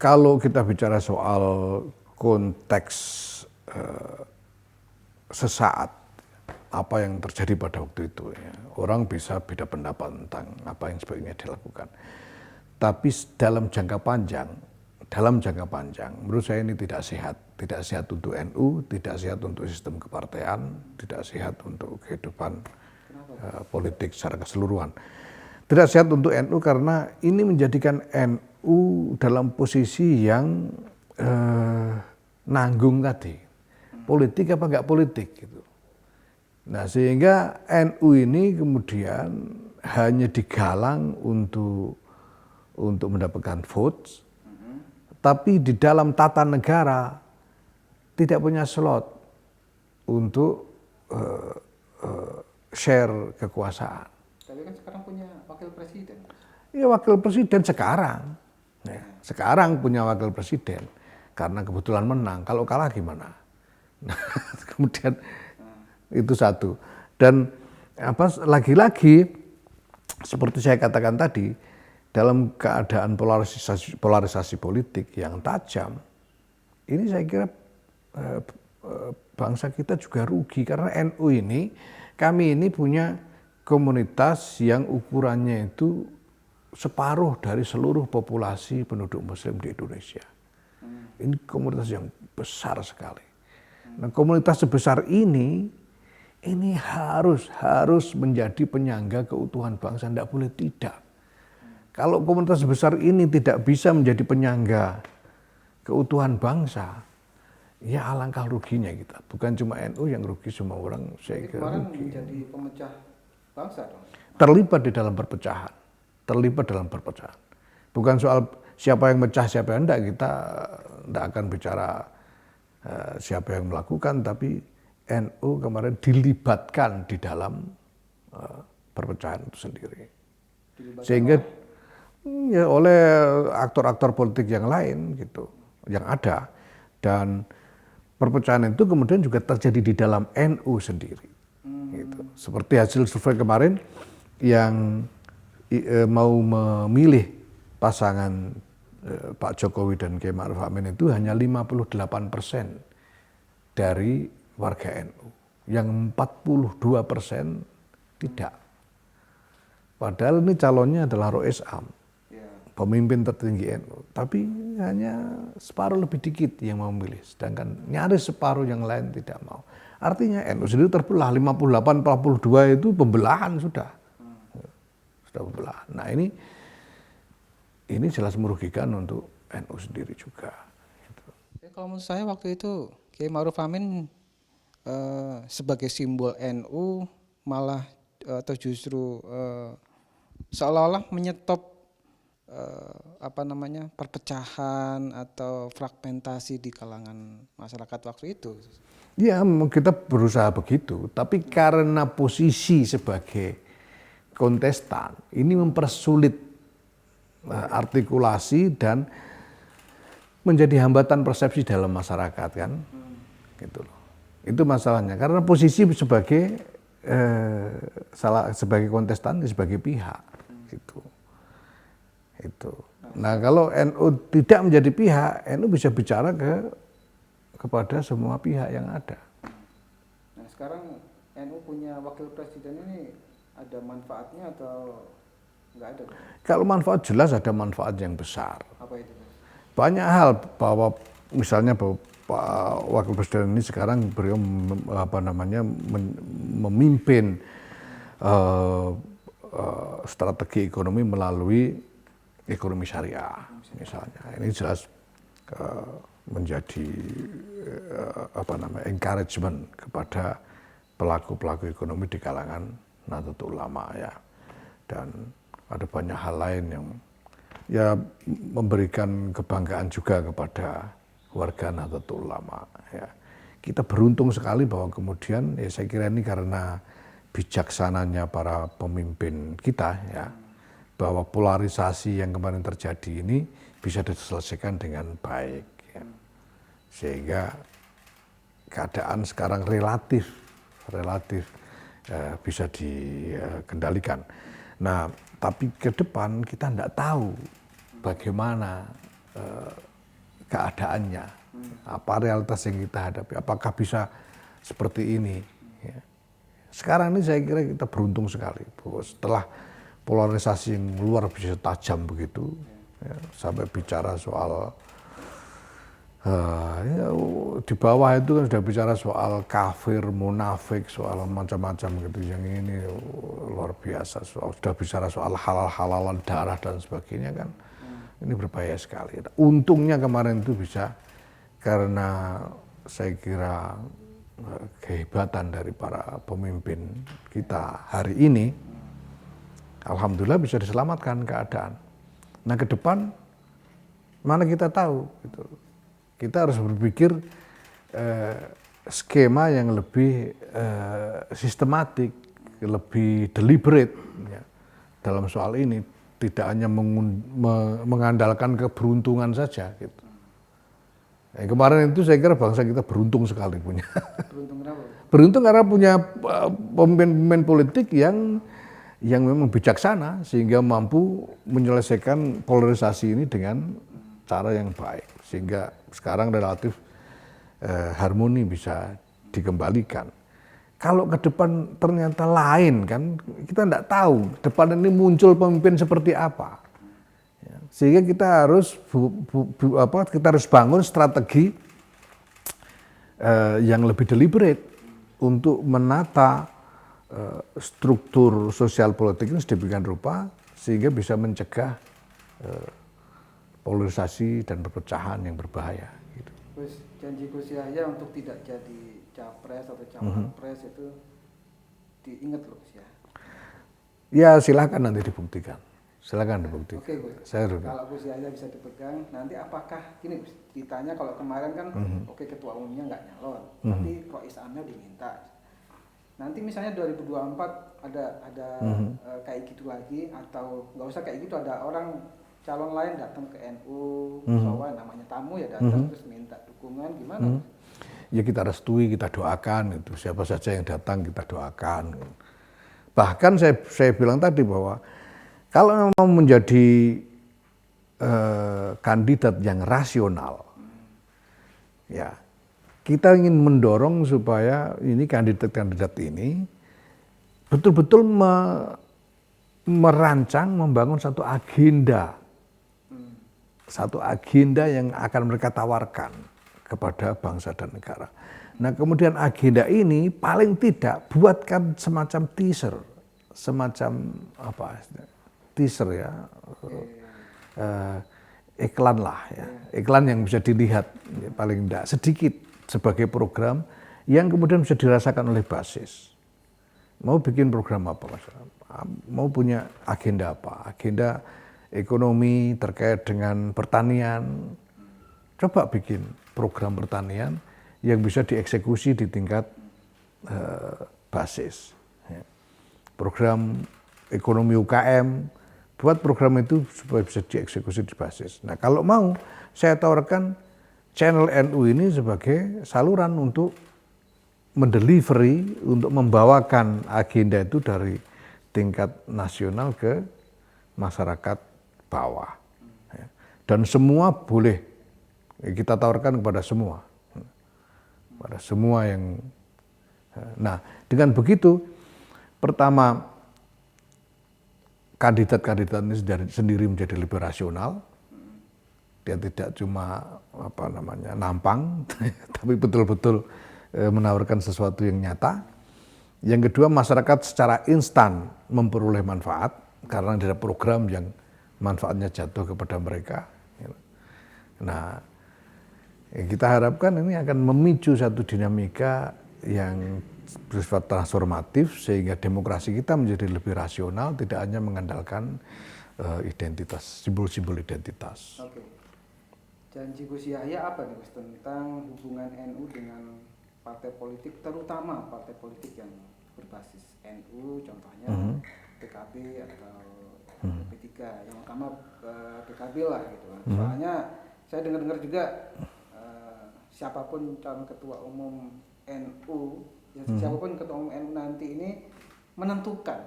Kalau kita bicara soal konteks sesaat, apa yang terjadi pada waktu itu, ya, orang bisa beda pendapat tentang apa yang sebaiknya dilakukan. Tapi dalam jangka panjang, menurut saya ini tidak sehat untuk NU, tidak sehat untuk sistem kepartean, tidak sehat untuk kehidupan politik secara keseluruhan. Tidak sehat untuk NU karena ini menjadikan NU dalam posisi yang nanggung tadi, politik apa enggak politik gitu. Nah sehingga NU ini kemudian hanya digalang untuk mendapatkan votes, tapi di dalam tata negara tidak punya slot untuk share kekuasaan. Tapi kan sekarang punya wakil presiden. Ya wakil presiden sekarang, ya, sekarang punya wakil presiden karena kebetulan menang. Kalau kalah gimana? Nah, kemudian itu satu. Dan lagi-lagi seperti saya katakan tadi, dalam keadaan polarisasi politik yang tajam, ini saya kira bangsa kita juga rugi karena NU ini, kami ini punya komunitas yang ukurannya itu separuh dari seluruh populasi penduduk Muslim di Indonesia. Ini komunitas yang besar sekali. Nah, komunitas sebesar ini harus menjadi penyangga keutuhan bangsa, tidak boleh tidak. Kalau komunitas sebesar ini tidak bisa menjadi penyangga keutuhan bangsa, ya alangkah ruginya kita. Bukan cuma NU yang rugi, semua orang saya kira rugi. Menjadi pemecah bangsa dong. Terlibat dalam perpecahan. Bukan soal siapa yang mecah, siapa yang enggak, kita enggak akan bicara siapa yang melakukan, tapi NU kemarin dilibatkan di dalam perpecahan itu sendiri. Sehingga ya oleh aktor-aktor politik yang lain gitu, yang ada, dan perpecahan itu kemudian juga terjadi di dalam NU sendiri. Gitu. Seperti hasil survei kemarin yang mau memilih pasangan Pak Jokowi dan Kiai Ma'ruf Amin itu hanya 58% dari warga NU, yang 42% tidak. Padahal ini calonnya adalah Rois Am, pemimpin tertinggi NU, tapi hanya separuh lebih dikit yang mau memilih, sedangkan nyaris separuh yang lain tidak mau. Artinya NU sendiri terbelah, 58-42 itu pembelahan sudah pembelahan. Nah ini jelas merugikan untuk NU sendiri juga. Gitu. Ya, kalau menurut saya waktu itu Kiai Ma'ruf Amin sebagai simbol NU malah atau justru seolah-olah menyetop perpecahan atau fragmentasi di kalangan masyarakat waktu itu. Ya kita berusaha begitu, tapi karena posisi sebagai kontestan ini mempersulit artikulasi dan menjadi hambatan persepsi dalam masyarakat kan, gitu loh. Itu masalahnya karena posisi sebagai sebagai kontestan sebagai pihak, gitu. Itu. Nah kalau NU tidak menjadi pihak, NU bisa bicara kepada semua pihak yang ada. sekarang NU punya wakil presiden ini ada manfaatnya atau nggak ada? Kalau manfaat jelas ada manfaat yang besar. Apa itu? Banyak hal bahwa misalnya bahwa Pak Wakil Presiden ini sekarang beliau memimpin strategi ekonomi melalui ekonomi syariah misalnya. Ini jelas menjadi encouragement kepada pelaku-pelaku ekonomi di kalangan Nahdlatul Ulama ya. Dan ada banyak hal lain yang ya memberikan kebanggaan juga kepada warga Nahdlatul Ulama ya. Kita beruntung sekali bahwa kemudian ya saya kira ini karena bijaksananya para pemimpin kita ya, bahwa polarisasi yang kemarin terjadi ini bisa diselesaikan dengan baik ya. Sehingga keadaan sekarang relatif bisa dikendalikan. Nah, tapi ke depan kita tidak tahu bagaimana keadaannya, apa realitas yang kita hadapi, apakah bisa seperti ini. Ya. Sekarang ini saya kira kita beruntung sekali bahwa setelah polarisasi yang luar biasa tajam begitu, ya, sampai bicara soal ya, di bawah itu kan sudah bicara soal kafir, munafik, soal macam-macam gitu. Yang ini luar biasa. Sudah bicara soal halal-halalan darah dan sebagainya kan. Ini berbahaya sekali. Untungnya kemarin itu bisa karena saya kira kehebatan dari para pemimpin kita hari ini, alhamdulillah bisa diselamatkan keadaan. Nah ke depan mana kita tahu gitu. Kita harus berpikir skema yang lebih sistematik, lebih deliberate ya, dalam soal ini, tidak hanya mengandalkan keberuntungan saja. Gitu. Kemarin itu saya kira bangsa kita beruntung sekali punya. Beruntung kenapa? Beruntung karena punya pemimpin politik yang memang bijaksana sehingga mampu menyelesaikan polarisasi ini dengan cara yang baik. Sehingga sekarang relatif harmoni bisa dikembalikan. Kalau ke depan ternyata lain kan, kita tidak tahu depan ini muncul pemimpin seperti apa. Ya, sehingga kita harus bangun strategi yang lebih deliberate untuk menata struktur sosial politik ini sedemikian rupa sehingga bisa mencegah polarisasi dan perpecahan yang berbahaya. Gitu. Terus janji Gus Yahya untuk tidak jadi capres atau cawapres itu diingat loh Gus ya. Ya silakan nanti dibuktikan. Silakan dibuktikan. Oke Gus. Kalau Gus Yahya bisa dipegang, nanti apakah gini ditanya kalau kemarin kan oke ketua umumnya nggak nyalon, tapi Rois Amel diminta. Nanti misalnya 2024 ada kayak gitu lagi atau nggak usah kayak gitu, ada orang calon lain datang ke NU, soal namanya tamu ya datang terus minta dukungan gimana? Ya kita restui, kita doakan itu siapa saja yang datang kita doakan. Bahkan saya bilang tadi bahwa kalau memang menjadi kandidat yang rasional, ya kita ingin mendorong supaya ini kandidat-kandidat ini betul-betul merancang, membangun satu agenda yang akan mereka tawarkan kepada bangsa dan negara. Nah kemudian agenda ini paling tidak buatkan semacam teaser ya, iklan lah ya, iklan yang bisa dilihat ya, paling tidak sedikit sebagai program yang kemudian bisa dirasakan oleh basis. Mau bikin program apa Mas? Mau punya agenda apa? Agenda ekonomi terkait dengan pertanian. Coba bikin program pertanian yang bisa dieksekusi di tingkat basis. Ya. Program ekonomi UKM, buat program itu supaya bisa dieksekusi di basis. Nah kalau mau, saya tawarkan channel NU ini sebagai saluran untuk mendelivery, untuk membawakan agenda itu dari tingkat nasional ke masyarakat bawah. Ya. Dan semua boleh kita tawarkan kepada semua yang Nah, dengan begitu, pertama kandidat-kandidat ini sendiri menjadi lebih rasional. Dia tidak cuma nampang, tapi betul-betul menawarkan sesuatu yang nyata. Yang kedua, masyarakat secara instan memperoleh manfaat karena ada program yang manfaatnya jatuh kepada mereka. Nah, kita harapkan ini akan memicu satu dinamika yang bersifat transformatif sehingga demokrasi kita menjadi lebih rasional, tidak hanya mengandalkan identitas, simbol-simbol identitas. Oke. Janji Gus Yahya apa nih Gus tentang hubungan NU dengan partai politik, terutama partai politik yang berbasis NU, contohnya PKB atau P3, yang utama PKB lah gitu kan. Soalnya saya dengar-dengar juga siapapun calon ketua umum NU, siapapun ketua umum NU nanti ini menentukan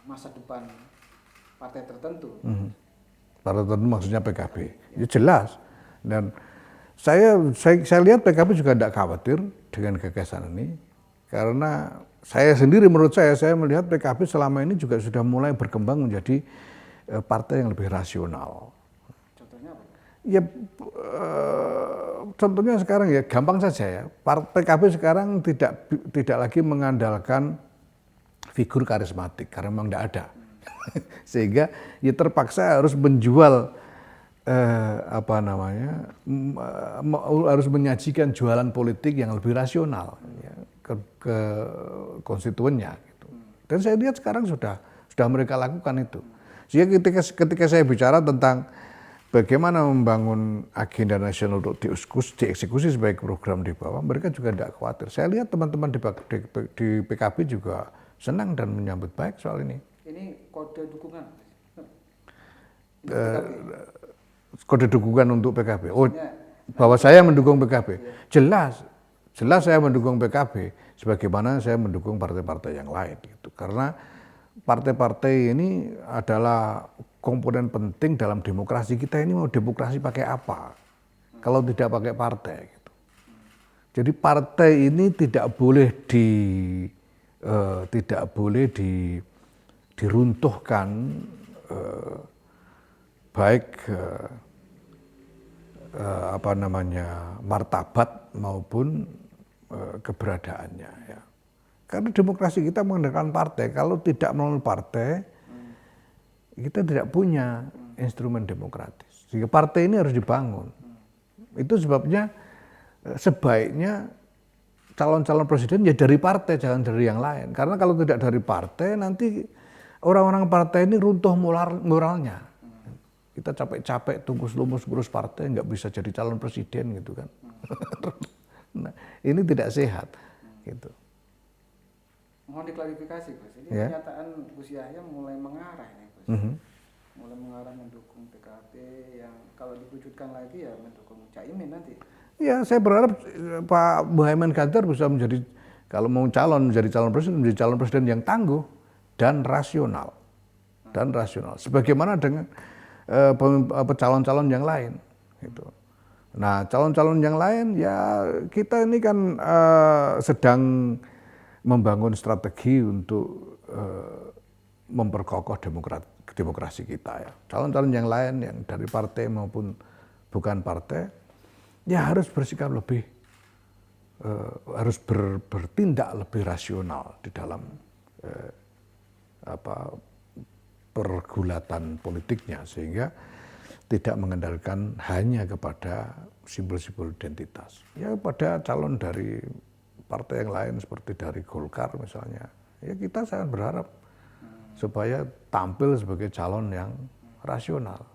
masa depan partai tertentu. Partai tertentu maksudnya PKB, ya jelas. Dan saya lihat PKB juga tidak khawatir dengan gagasan ini, karena menurut saya melihat PKB selama ini juga sudah mulai berkembang menjadi partai yang lebih rasional. Contohnya apa? Ya contohnya sekarang ya gampang saja ya, PKB sekarang tidak lagi mengandalkan figur karismatik karena memang tidak ada. Sehingga ya terpaksa harus menjual harus menyajikan jualan politik yang lebih rasional ya, ke konstituennya gitu. Dan saya lihat sekarang sudah mereka lakukan itu. Sehingga ketika saya bicara tentang bagaimana membangun agenda nasional untuk dieksekusi sebagai program di bawah, mereka juga tidak khawatir. Saya lihat teman-teman di PKB juga senang dan menyambut baik soal ini. Ini kode dukungan. Kode dukungan untuk PKB. Oh, bahwa saya mendukung PKB. Jelas saya mendukung PKB sebagaimana saya mendukung partai-partai yang lain gitu. Karena partai-partai ini adalah komponen penting dalam demokrasi kita. Ini mau demokrasi pakai apa? Kalau tidak pakai partai gitu. Jadi partai ini tidak boleh diruntuhkan, baik martabat maupun keberadaannya ya. Karena demokrasi kita mengandalkan partai. Kalau tidak melalui partai, kita tidak punya instrumen demokratis. Sehingga partai ini harus dibangun. Itu sebabnya sebaiknya calon-calon presiden ya dari partai, jangan dari yang lain. Karena kalau tidak dari partai, nanti orang-orang partai ini runtuh moralnya. Kita capek-capek tunggus-lumus ngurus partai, nggak bisa jadi calon presiden gitu kan. Nah, ini tidak sehat gitu. Mohon diklarifikasi Gus, ini pernyataan Gus Yahya mulai mengarah nih Gus. Mulai mengarah mendukung PKB yang kalau diwujudkan lagi ya mendukung Caimin nanti. Ya, saya berharap Pak Muhaimin Iskandar bisa menjadi, kalau mau menjadi calon presiden yang tangguh dan rasional. Sebagaimana dengan calon-calon yang lain. Gitu. Nah, calon-calon yang lain ya kita ini kan sedang membangun strategi untuk memperkokoh demokrasi kita ya. Calon-calon yang lain yang dari partai maupun bukan partai ya harus bersikap lebih, harus bertindak lebih rasional di dalam pergulatan politiknya, sehingga tidak mengandalkan hanya kepada simbol-simbol identitas. Ya pada calon dari partai yang lain seperti dari Golkar misalnya, ya kita sangat berharap supaya tampil sebagai calon yang rasional.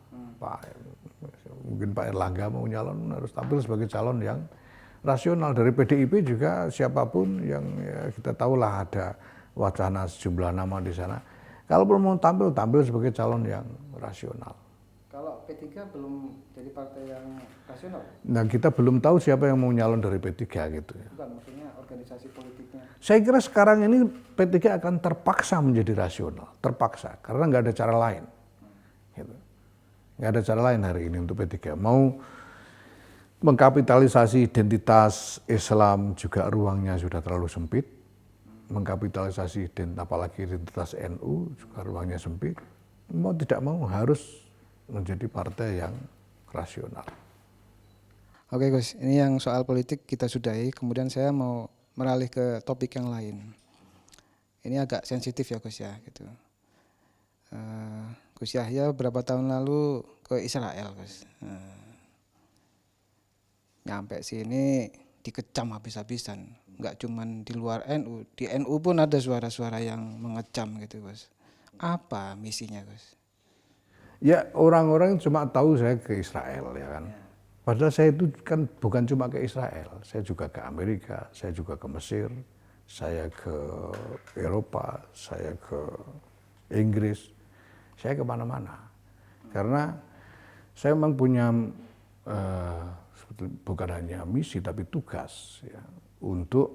Mungkin Pak Erlangga mau nyalon harus tampil sebagai calon yang rasional. Dari PDIP juga siapapun yang ya kita tahulah ada wacana sejumlah nama di sana. Kalau mau tampil sebagai calon yang rasional. Kalau P3 belum jadi partai yang rasional? Nah, kita belum tahu siapa yang mau nyalon dari P3 gitu ya. Bukan, maksudnya organisasi politiknya. Saya kira sekarang ini P3 akan terpaksa menjadi rasional, terpaksa, karena nggak ada cara lain. Gitu. Nggak ada cara lain hari ini untuk P3. mengkapitalisasi identitas Islam juga ruangnya sudah terlalu sempit. Mengkapitalisasi apalagi identitas NU juga ruangnya sempit. Mau tidak mau harus menjadi partai yang rasional. Oke Gus, ini yang soal politik kita sudahi, kemudian saya mau beralih ke topik yang lain. Ini agak sensitif ya Gus ya, gitu. Gus Yahya berapa tahun lalu ke Israel Gus. Nyampe sini dikecam habis-habisan. Nggak cuman di luar NU, di NU pun ada suara-suara yang mengecam gitu Gus. Apa misinya Gus? Ya orang-orang cuma tahu saya ke Israel ya kan. Padahal saya itu kan bukan cuma ke Israel, saya juga ke Amerika, saya juga ke Mesir, saya ke Eropa, saya ke Inggris, saya kemana-mana. Karena saya memang punya bukan hanya misi tapi tugas ya, untuk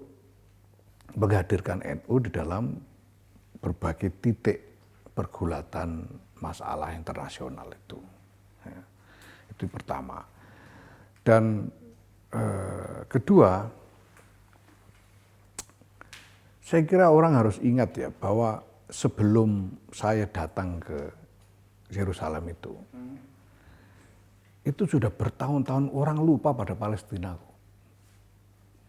menghadirkan NU di dalam berbagai titik pergulatan masalah internasional itu. Ya, itu pertama. Dan kedua, saya kira orang harus ingat ya bahwa sebelum saya datang ke Yerusalem itu sudah bertahun-tahun orang lupa pada Palestina.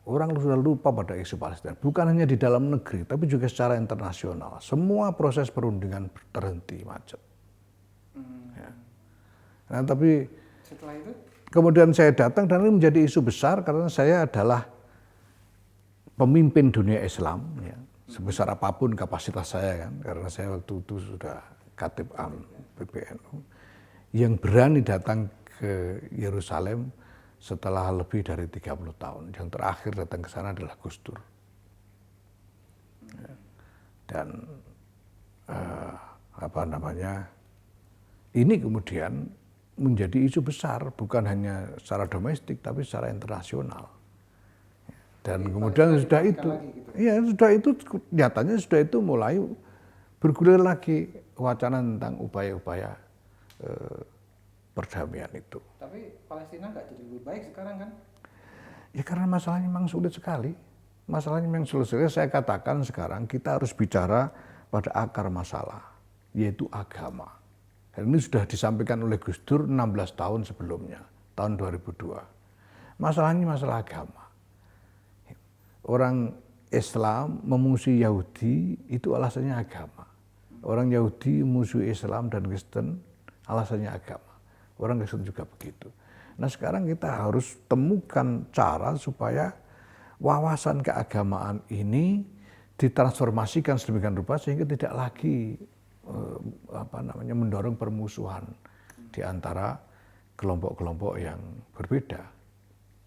Orang sudah lupa pada isu Palestina. Bukan hanya di dalam negeri, tapi juga secara internasional. Semua proses perundingan terhenti, macet. Ya. Nah, tapi Setelah itu? Kemudian saya datang dan ini menjadi isu besar karena saya adalah pemimpin dunia Islam. Ya. Sebesar apapun kapasitas saya kan, karena saya waktu itu sudah Khatib Am PBNU, yang berani datang ke Yerusalem setelah lebih dari 30 tahun. Yang terakhir datang ke sana adalah Gus Dur. Ya. Dan ini kemudian menjadi isu besar, bukan hanya secara domestik, tapi secara internasional. Dan kemudian sudah itu, ya sudah itu nyatanya sudah itu mulai bergulir lagi wacana tentang upaya-upaya perdamaian itu. Tapi Palestina nggak jadi lebih baik sekarang kan? Ya karena masalahnya memang sulit sekali. Masalahnya memang sulit sekali. Saya katakan sekarang kita harus bicara pada akar masalah, yaitu agama. Dan ini sudah disampaikan oleh Gus Dur 16 tahun sebelumnya, tahun 2002. Masalahnya masalah agama. Orang Islam memusuhi Yahudi itu alasannya agama. Orang Yahudi memusuhi Islam dan Kristen alasannya agama. Orang Kristen juga begitu. Nah sekarang kita harus temukan cara supaya wawasan keagamaan ini ditransformasikan sedemikian rupa sehingga tidak lagi mendorong permusuhan di antara kelompok-kelompok yang berbeda.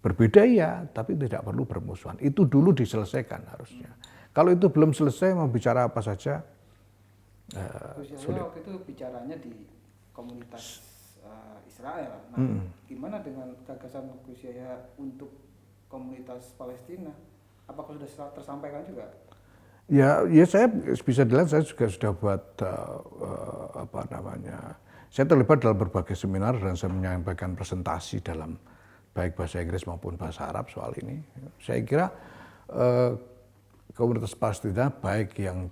Berbeda ya, tapi tidak perlu permusuhan. Itu dulu diselesaikan harusnya. Kalau itu belum selesai, mau bicara apa saja, sulit. Waktu itu bicaranya di komunitas Israel. Nah, gimana dengan gagasan Gus Yahya untuk komunitas Palestina? Apakah sudah tersampaikan juga? Ya saya bisa dilihat saya juga sudah buat saya terlibat dalam berbagai seminar dan saya menyampaikan presentasi dalam baik bahasa Inggris maupun bahasa Arab soal ini. Saya kira komunitas Palestina baik yang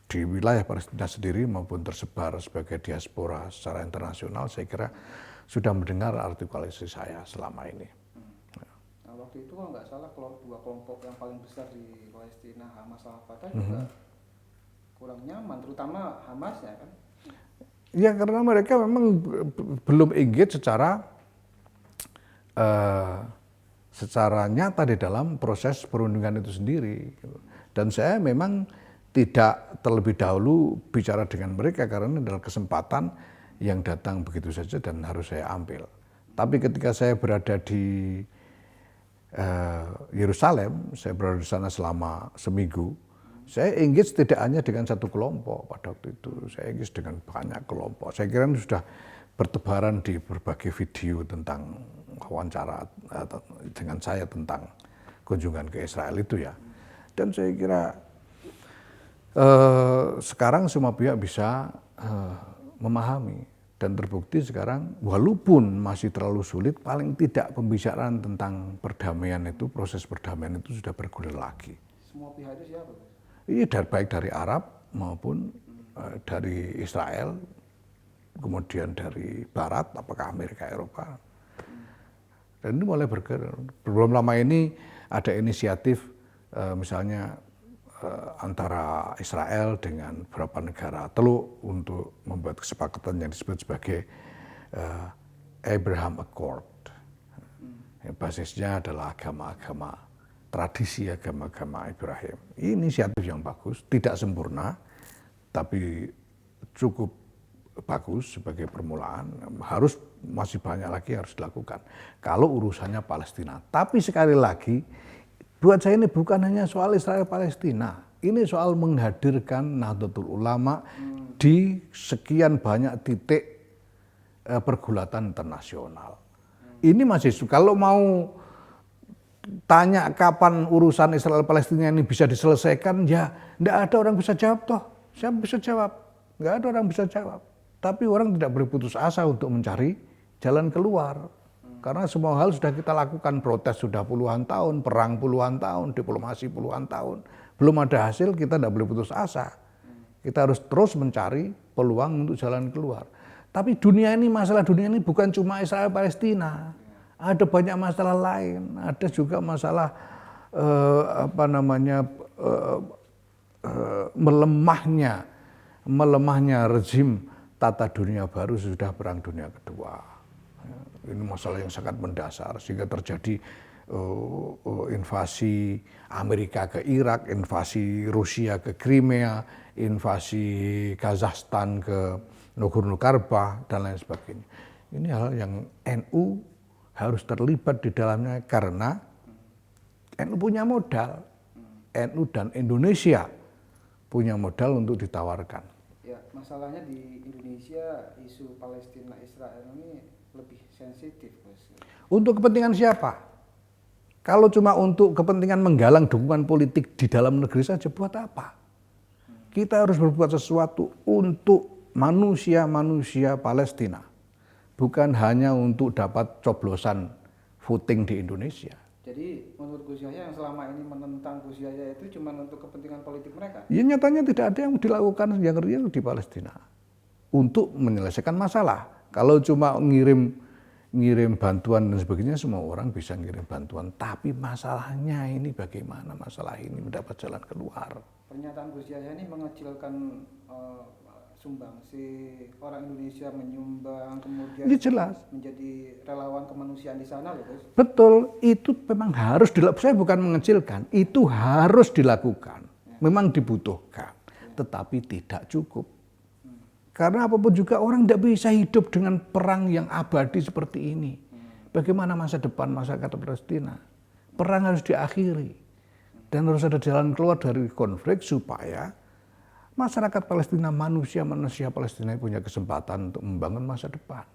di wilayah Palestina sendiri maupun tersebar sebagai diaspora secara internasional, saya kira sudah mendengar artikulasi saya selama ini. Nah, waktu itu kalau nggak salah dua kelompok yang paling besar di Palestina, Hamas sama Fatah juga kurang nyaman, terutama Hamas ya kan? Ya karena mereka memang belum engage secara nyata di dalam proses perundingan itu sendiri. Dan saya memang tidak terlebih dahulu bicara dengan mereka karena ini adalah kesempatan yang datang begitu saja dan harus saya ambil. Tapi ketika saya berada di Yerusalem, saya berada di sana selama seminggu, saya engage tidak hanya dengan satu kelompok pada waktu itu, saya engage dengan banyak kelompok. Saya kira ini sudah bertebaran di berbagai video tentang wawancara dengan saya tentang kunjungan ke Israel itu ya. Dan saya kira sekarang semua pihak bisa memahami Dan terbukti sekarang walaupun masih terlalu sulit, paling tidak pembicaraan tentang perdamaian itu, proses perdamaian itu sudah bergulir lagi. Semua pihak itu siapa? Iya, baik dari Arab maupun dari Israel, kemudian dari Barat, apakah Amerika, Eropa. Dan ini mulai bergerak. Belum lama ini ada inisiatif misalnya antara Israel dengan beberapa negara Teluk untuk membuat kesepakatan yang disebut sebagai Abraham Accord. Yang basisnya adalah agama-agama, tradisi agama-agama Ibrahim. Ini inisiatif yang bagus, tidak sempurna, tapi cukup bagus sebagai permulaan. Masih banyak lagi harus dilakukan kalau urusannya Palestina. Tapi sekali lagi, buat saya ini bukan hanya soal Israel Palestina. Ini soal menghadirkan Nahdlatul Ulama di sekian banyak titik pergulatan internasional. Ini masih, kalau mau tanya kapan urusan Israel Palestina ini bisa diselesaikan, ya tidak ada orang bisa jawab toh. Siapa bisa jawab? Nggak ada orang bisa jawab. Tapi orang tidak boleh putus asa untuk mencari jalan keluar. Karena semua hal sudah kita lakukan, protes sudah puluhan tahun, perang puluhan tahun, diplomasi puluhan tahun. Belum ada hasil, kita tidak boleh putus asa. Kita harus terus mencari peluang untuk jalan keluar. Tapi masalah dunia ini bukan cuma Israel Palestina. Ada banyak masalah lain. Ada juga masalah melemahnya rezim tata dunia baru sudah perang dunia kedua. Ini masalah yang sangat mendasar sehingga terjadi invasi Amerika ke Irak, invasi Rusia ke Crimea, invasi Kazakhstan ke Nagorno-Karabakh dan lain sebagainya. Ini hal yang NU harus terlibat di dalamnya karena NU punya modal. NU dan Indonesia punya modal untuk ditawarkan. Ya, masalahnya di Indonesia isu Palestina Israel ini lebih sensitif, Bos. Untuk kepentingan siapa? Kalau cuma untuk kepentingan menggalang dukungan politik di dalam negeri saja, buat apa? Kita harus berbuat sesuatu untuk manusia-manusia Palestina. Bukan hanya untuk dapat coblosan voting di Indonesia. Jadi menurut Gus Yahya yang selama ini menentang Gus Yahya itu cuma untuk kepentingan politik mereka? Ya nyatanya tidak ada yang dilakukan yang real di Palestina untuk menyelesaikan masalah. Kalau cuma ngirim bantuan dan sebagainya, semua orang bisa ngirim bantuan. Tapi masalahnya ini bagaimana masalah ini mendapat jalan keluar. Pernyataan Gus Yahya ini mengecilkan sumbangsi orang Indonesia menyumbang kemudian ini jelas menjadi relawan kemanusiaan di sana loh, Gus. Betul, itu memang harus dilakukan. Saya bukan mengecilkan, itu harus dilakukan. Memang dibutuhkan, tetapi tidak cukup. Karena apapun juga orang tidak bisa hidup dengan perang yang abadi seperti ini. Bagaimana masa depan masyarakat Palestina? Perang harus diakhiri. Dan harus ada jalan keluar dari konflik supaya masyarakat Palestina, manusia Palestina punya kesempatan untuk membangun masa depan.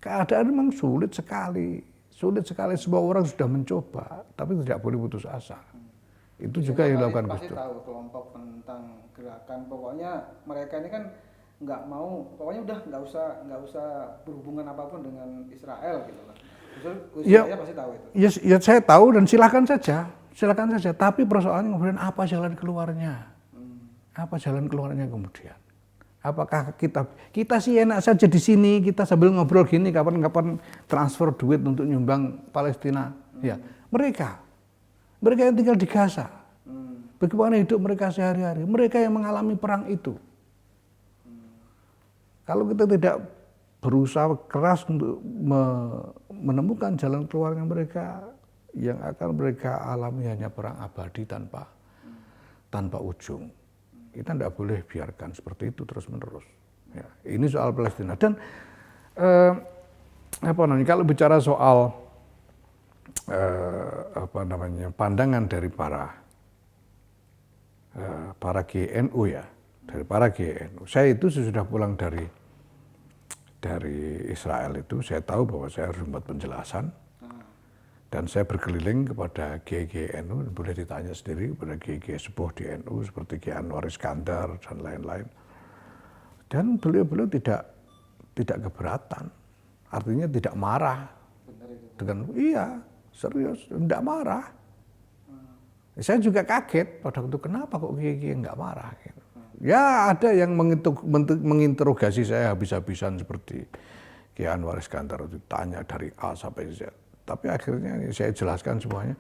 Keadaan memang sulit sekali. Sulit sekali, semua orang sudah mencoba, tapi tidak boleh putus asa. Itu juga yang dilakukan Gus Dur. Pasti tahu kelompok penentang gerakan, pokoknya mereka ini kan nggak mau, pokoknya udah nggak usah berhubungan apapun dengan Israel gitu kan. Gus Yahya pasti tahu itu. Ya saya tahu dan silakan saja. Tapi persoalannya kemudian apa jalan keluarnya? Apa jalan keluarnya kemudian? Apakah kita sih enak saja di sini, kita sambil ngobrol gini, kapan-kapan transfer duit untuk nyumbang Palestina? Ya, mereka yang tinggal di Gaza, bagaimana hidup mereka sehari-hari? Mereka yang mengalami perang itu. Kalau kita tidak berusaha keras untuk menemukan jalan keluarnya mereka, yang akan mereka alami hanya perang abadi tanpa ujung. Kita tidak boleh biarkan seperti itu terus-menerus. Ya, ini soal Palestina. Dan kalau bicara soal pandangan dari para GNU ya, dari para GNU. Saya itu sesudah pulang dari Israel itu, saya tahu bahwa saya harus membuat penjelasan. Dan saya berkeliling kepada Kiai NU, boleh ditanya sendiri kepada Kiai sepuh di NU seperti Kiai Anwar Iskandar dan lain-lain. Dan beliau tidak tidak keberatan, artinya tidak marah. Benar itu. Dengan iya serius, tidak marah. Saya juga kaget pada waktu kenapa kok Kiai nggak marah. Gitu. Ya ada yang menginterogasi saya habis-habisan seperti Kiai Anwar Iskandar, ditanya dari A sampai Z. Tapi akhirnya saya jelaskan semuanya.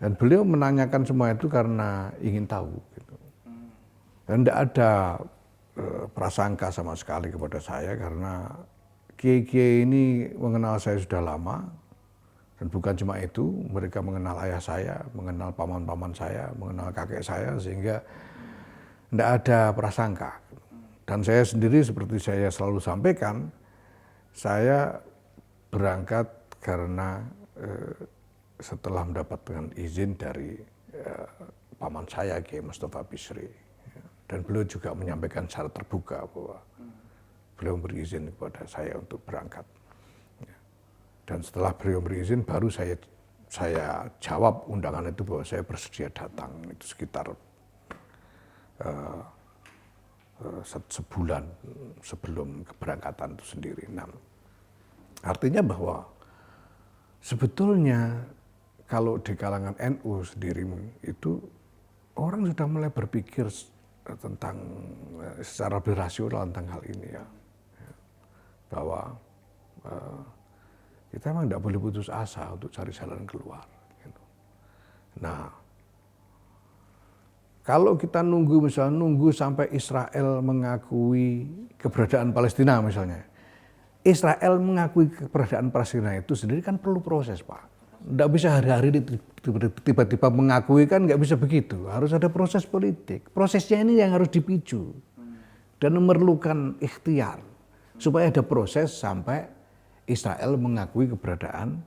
Dan beliau menanyakan semua itu karena ingin tahu. Gitu. Dan tidak ada prasangka sama sekali kepada saya karena Kiai-Kiai ini mengenal saya sudah lama. Dan bukan cuma itu, mereka mengenal ayah saya, mengenal paman-paman saya, mengenal kakek saya, sehingga tidak ada prasangka. Dan saya sendiri seperti saya selalu sampaikan, saya berangkat karena setelah mendapatkan izin dari paman saya, Kiai Mustafa Bisri. Dan beliau juga menyampaikan secara terbuka bahwa beliau beri izin kepada saya untuk berangkat. Dan setelah beliau berizin, baru saya jawab undangan itu bahwa saya bersedia datang. Itu sekitar sebulan sebelum keberangkatan itu sendiri. Nah, artinya bahwa sebetulnya kalau di kalangan NU sendiri itu orang sudah mulai berpikir tentang secara lebih rasional tentang hal ini ya, bahwa kita memang tidak boleh putus asa untuk cari jalan keluar. Gitu. Nah, kalau kita nunggu sampai Israel mengakui keberadaan Palestina misalnya, Israel mengakui keberadaan Palestina itu sendiri kan perlu proses, Pak. Tidak bisa hari-hari tiba-tiba mengakui, kan nggak bisa begitu. Harus ada proses politik. Prosesnya ini yang harus dipicu dan memerlukan ikhtiar supaya ada proses sampai Israel mengakui keberadaan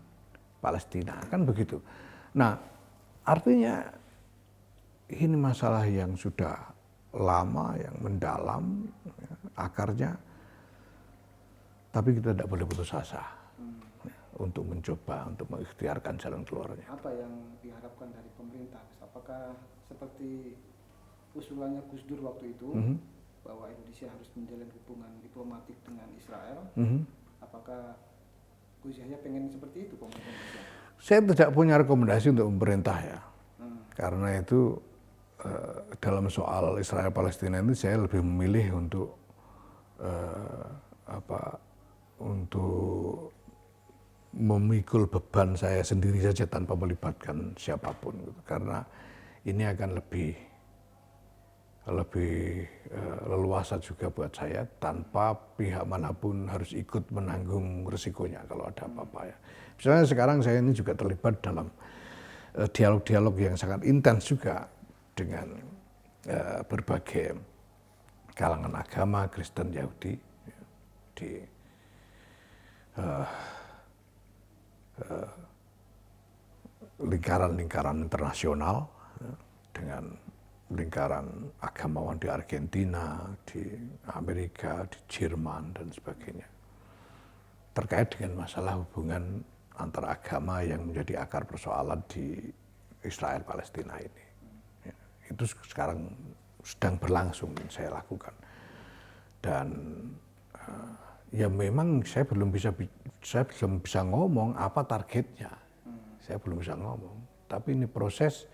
Palestina, kan begitu. Nah, artinya ini masalah yang sudah lama, yang mendalam akarnya, tapi kita tidak boleh putus asa untuk mencoba, untuk mengikhtiarkan jalan keluarnya. Apa yang diharapkan dari pemerintah? Apakah seperti usulannya Gus Dur waktu itu, bahwa Indonesia harus menjalin hubungan diplomatik dengan Israel? Apakah Gus Yahya pengen seperti itu pemerintah Indonesia? Saya tidak punya rekomendasi untuk pemerintah ya, karena itu dalam soal Israel Palestina ini saya lebih memilih untuk untuk memikul beban saya sendiri saja tanpa melibatkan siapapun, gitu. Karena ini akan lebih leluasa juga buat saya tanpa pihak manapun harus ikut menanggung risikonya kalau ada apa-apa ya. Misalnya sekarang saya ini juga terlibat dalam dialog-dialog yang sangat intens juga dengan berbagai kalangan agama Kristen, Yahudi di lingkaran-lingkaran internasional dengan lingkaran agamawan di Argentina, di Amerika, di Jerman dan sebagainya. Terkait dengan masalah hubungan antara agama yang menjadi akar persoalan di Israel Palestina ini. Ya, itu sekarang sedang berlangsung dan saya lakukan. Dan ya memang saya belum bisa ngomong apa targetnya. Saya belum bisa ngomong. Tapi ini proses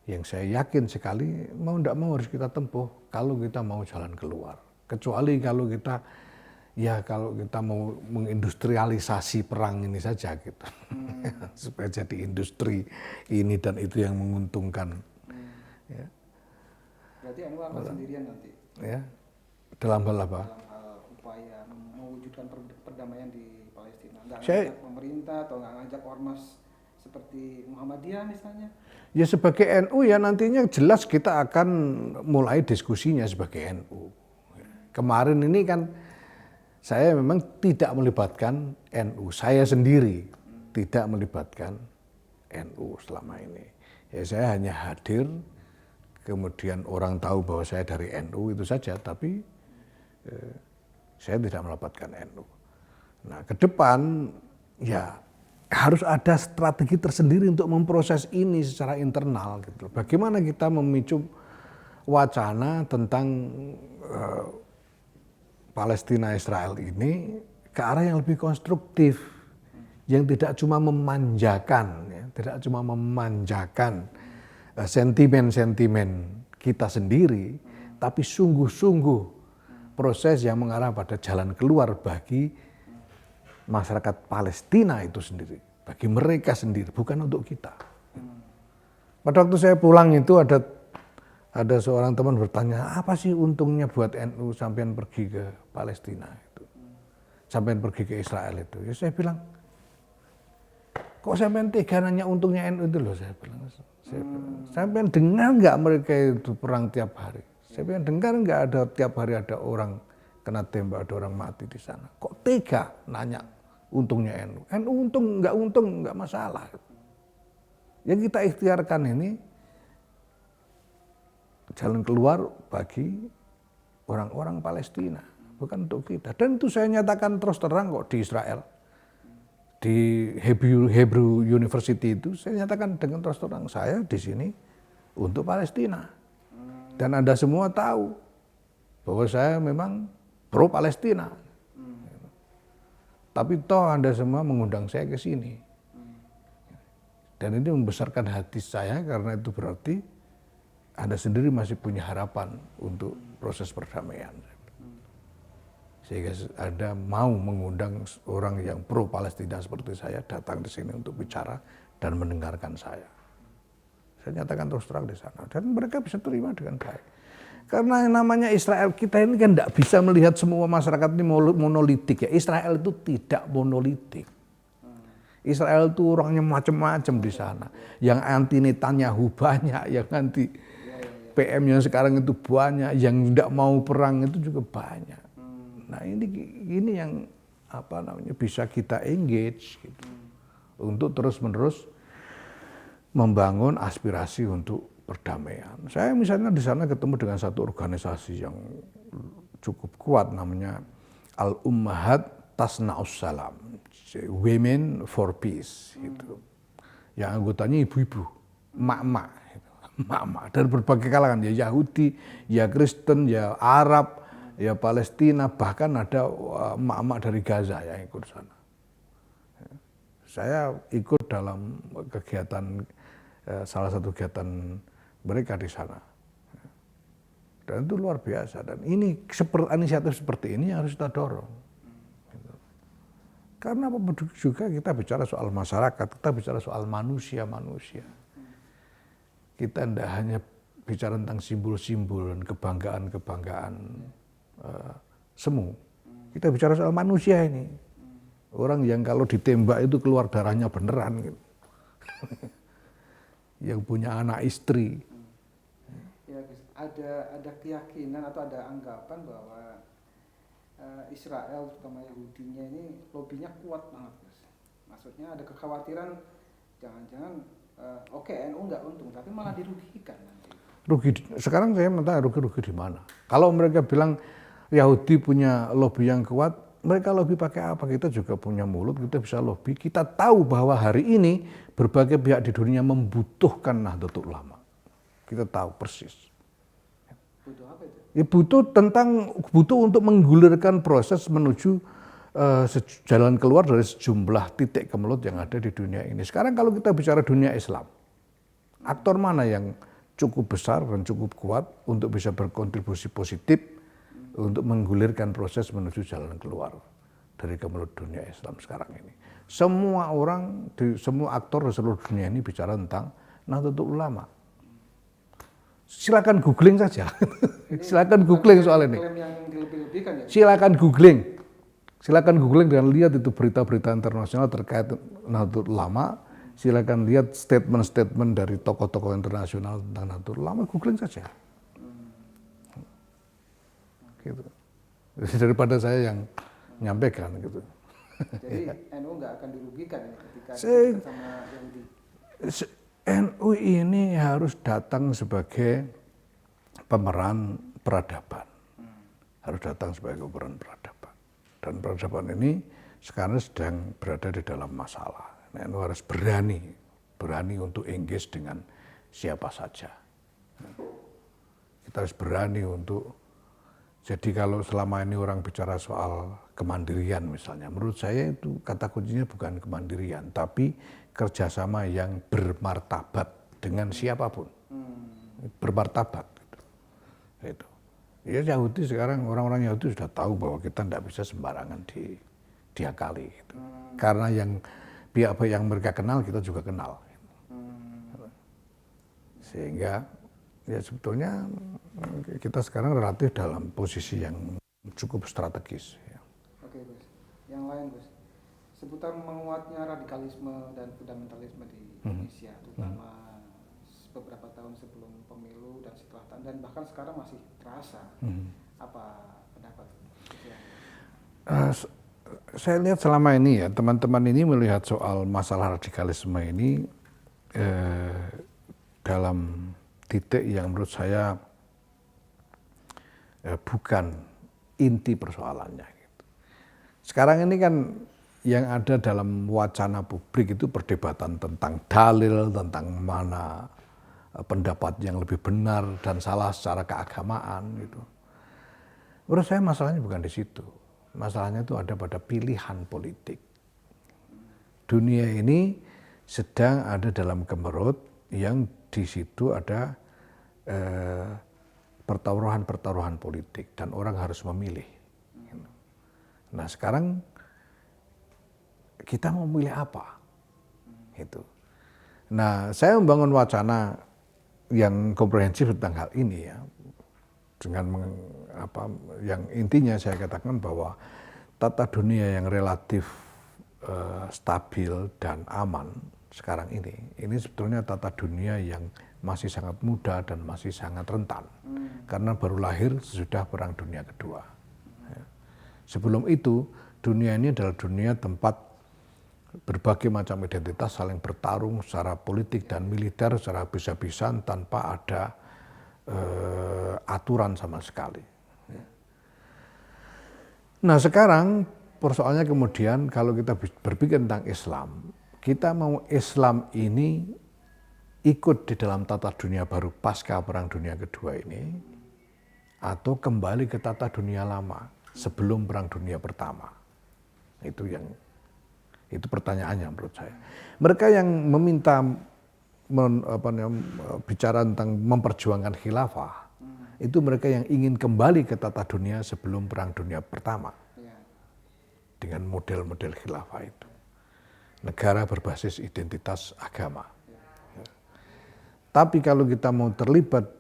yang saya yakin sekali mau tidak mau harus kita tempuh kalau kita mau jalan keluar. Kecuali kalau kita mau mengindustrialisasi perang ini saja gitu. Supaya jadi industri ini dan itu yang menguntungkan. Ya. Berarti NU akan sendirian nanti? Ya. Dalam hal apa? Dalam hal upaya mewujudkan perdamaian di Palestina. Nggak Saya- ngajak pemerintah atau nggak ngajak ormas seperti Muhammadiyah misalnya? Ya sebagai NU ya nantinya jelas kita akan mulai diskusinya sebagai NU. Kemarin ini kan saya memang tidak melibatkan NU, saya sendiri tidak melibatkan NU selama ini. Ya saya hanya hadir, kemudian orang tahu bahwa saya dari NU itu saja, tapi saya tidak melibatkan NU. Nah ke depan ya harus ada strategi tersendiri untuk memproses ini secara internal gitu. Bagaimana kita memicu wacana tentang Palestina Israel ini ke arah yang lebih konstruktif, yang tidak cuma memanjakan, ya, tidak cuma memanjakan sentimen-sentimen kita sendiri, tapi sungguh-sungguh proses yang mengarah pada jalan keluar bagi masyarakat Palestina itu sendiri, bagi mereka sendiri, bukan untuk kita. Pada waktu saya pulang itu ada seorang teman bertanya, apa sih untungnya buat NU sampean pergi ke Palestina itu, sampean pergi ke Israel itu? Ya saya bilang, kok sampean tega nanya untungnya NU itu loh, saya bilang. Sampean dengar nggak mereka itu perang tiap hari? Sampean dengar nggak ada tiap hari ada orang kena tembak, ada orang mati di sana? Kok tega nanya untungnya NU? NU untung nggak masalah. Yang kita ikhtiarkan ini jalan keluar bagi orang-orang Palestina, bukan untuk kita. Dan itu saya nyatakan terus terang kok di Israel, di Hebrew University itu saya nyatakan dengan terus terang, saya di sini untuk Palestina. Dan Anda semua tahu bahwa saya memang pro Palestina. Tapi toh Anda semua mengundang saya ke sini. Dan ini membesarkan hati saya karena itu berarti Anda sendiri masih punya harapan untuk proses perdamaian. Sehingga Anda mau mengundang orang yang pro Palestina seperti saya datang di sini untuk bicara dan mendengarkan saya. Saya nyatakan terus terang di sana dan mereka bisa terima dengan baik. Karena yang namanya Israel, kita ini kan tidak bisa melihat semua masyarakat ini monolitik ya. Israel itu tidak monolitik. Israel itu orangnya macam-macam di sana. Yang anti Netanyahu banyak, yang anti PM yang sekarang itu banyak, yang tidak mau perang itu juga banyak. Nah ini yang bisa kita engage gitu, untuk terus-menerus membangun aspirasi untuk perdamaian. Saya misalnya di sana ketemu dengan satu organisasi yang cukup kuat namanya Al-Ummahat Tasna'us Salam, Women for Peace gitu. Yang anggotanya ibu-ibu, mak-mak gitu. Mak-mak dari berbagai kalangan, ya Yahudi, ya Kristen, ya Arab, ya Palestina, bahkan ada mak-mak dari Gaza yang ikut sana. Saya ikut dalam kegiatan, salah satu kegiatan mereka di sana. Dan itu luar biasa. Dan ini inisiatif seperti ini yang harus kita dorong. Karena juga kita bicara soal masyarakat, kita bicara soal manusia-manusia. Kita tidak hanya bicara tentang simbol-simbol dan kebanggaan-kebanggaan semu. Kita bicara soal manusia ini. Orang yang kalau ditembak itu keluar darahnya beneran gitu. Yang punya anak istri. Ya, ada keyakinan atau ada anggapan bahwa Israel terutama Yahudinya ini lobbynya kuat banget, Mas. Maksudnya ada kekhawatiran jangan-jangan NU nggak untung tapi malah dirugikan nanti. Sekarang saya minta rugi di mana? Kalau mereka bilang Yahudi punya lobby yang kuat, mereka lobby pakai apa? Kita juga punya mulut, kita bisa lobby. Kita tahu bahwa hari ini berbagai pihak di dunia membutuhkan Nahdlatul Ulama. Kita tahu persis. Butuh apa itu? Ya butuh untuk menggulirkan proses menuju jalan keluar dari sejumlah titik kemelut yang ada di dunia ini. Sekarang kalau kita bicara dunia Islam, aktor mana yang cukup besar dan cukup kuat untuk bisa berkontribusi positif untuk menggulirkan proses menuju jalan keluar dari kemelut dunia Islam sekarang ini? Semua orang, semua aktor di seluruh dunia ini bicara tentang Nahdlatul Ulama. Silakan googling saja. Silakan googling soal ini. Silakan googling dan lihat itu berita-berita internasional terkait Nahdlatul Ulama. Silakan lihat statement-statement dari tokoh-tokoh internasional tentang Nahdlatul Ulama, googling saja. Gitu. Daripada saya yang menyampaikan gitu. Jadi NU nggak akan dirugikan ya ketika sama Yahudi. NU ini harus datang sebagai pemeran peradaban. Harus datang sebagai pemeran peradaban. Dan peradaban ini sekarang sedang berada di dalam masalah. NU harus berani untuk engage dengan siapa saja. Kita harus berani untuk Jadi kalau selama ini orang bicara soal kemandirian misalnya, menurut saya itu kata kuncinya bukan kemandirian, tapi kerjasama yang bermartabat dengan siapapun, bermartabat. Gitu. Ya Yahudi sekarang, orang-orang Yahudi sudah tahu bahwa kita tidak bisa sembarangan diakali. Gitu. Karena yang pihak-pihak yang mereka kenal, kita juga kenal. Sehingga ya sebetulnya kita sekarang relatif dalam posisi yang cukup strategis. Ya. Oke Gus, yang lain Gus, seputar menguatnya radikalisme dan fundamentalisme di Indonesia, terutama beberapa tahun sebelum pemilu dan setelah dan bahkan sekarang masih terasa. Apa pendapat Gus? Saya lihat selama ini ya teman-teman ini melihat soal masalah radikalisme ini dalam titik yang menurut saya bukan inti persoalannya. Gitu. Sekarang ini kan yang ada dalam wacana publik itu perdebatan tentang dalil, tentang mana pendapat yang lebih benar dan salah secara keagamaan. Gitu. Menurut saya masalahnya bukan di situ. Masalahnya itu ada pada pilihan politik. Dunia ini sedang ada dalam kemerut yang di situ ada pertaruhan-pertaruhan politik dan orang harus memilih. Nah sekarang kita mau memilih apa? Itu. Nah saya membangun wacana yang komprehensif tentang hal ini ya, dengan yang intinya saya katakan bahwa tata dunia yang relatif stabil dan aman sekarang ini sebetulnya tata dunia yang masih sangat muda dan masih sangat rentan karena baru lahir sesudah Perang Dunia Kedua. Sebelum itu dunia ini adalah dunia tempat berbagai macam identitas saling bertarung secara politik dan militer secara habis-habisan tanpa ada aturan sama sekali. Nah sekarang persoalannya kemudian kalau kita berpikir tentang Islam, kita mau Islam ini ikut di dalam tata dunia baru pasca Perang Dunia Kedua ini, atau kembali ke tata dunia lama sebelum Perang Dunia Pertama. Itu pertanyaannya menurut saya. Mereka yang meminta bicara tentang memperjuangkan khilafah, itu mereka yang ingin kembali ke tata dunia sebelum Perang Dunia Pertama dengan model-model khilafah itu. Negara berbasis identitas agama. Tapi kalau kita mau terlibat,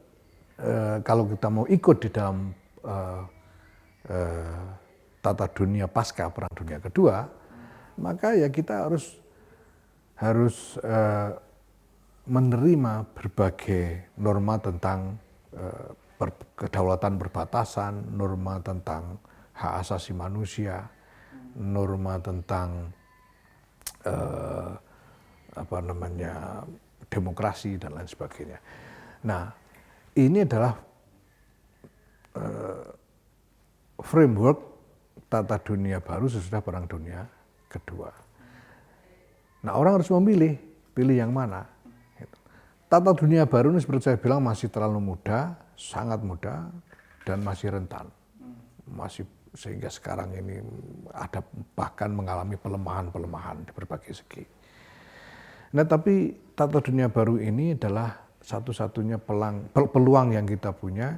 kalau kita mau ikut di dalam tata dunia pasca Perang Dunia Kedua, maka ya kita harus menerima berbagai norma tentang kedaulatan perbatasan, norma tentang hak asasi manusia, norma tentang demokrasi dan lain sebagainya. Nah, ini adalah framework tata dunia baru sesudah Perang Dunia Kedua. Nah, orang harus memilih, pilih yang mana. Tata dunia baru ini seperti saya bilang masih terlalu muda, sangat muda, dan masih rentan. Sehingga sekarang ini ada bahkan mengalami pelemahan-pelemahan di berbagai segi. Nah tapi tata dunia baru ini adalah satu-satunya peluang yang kita punya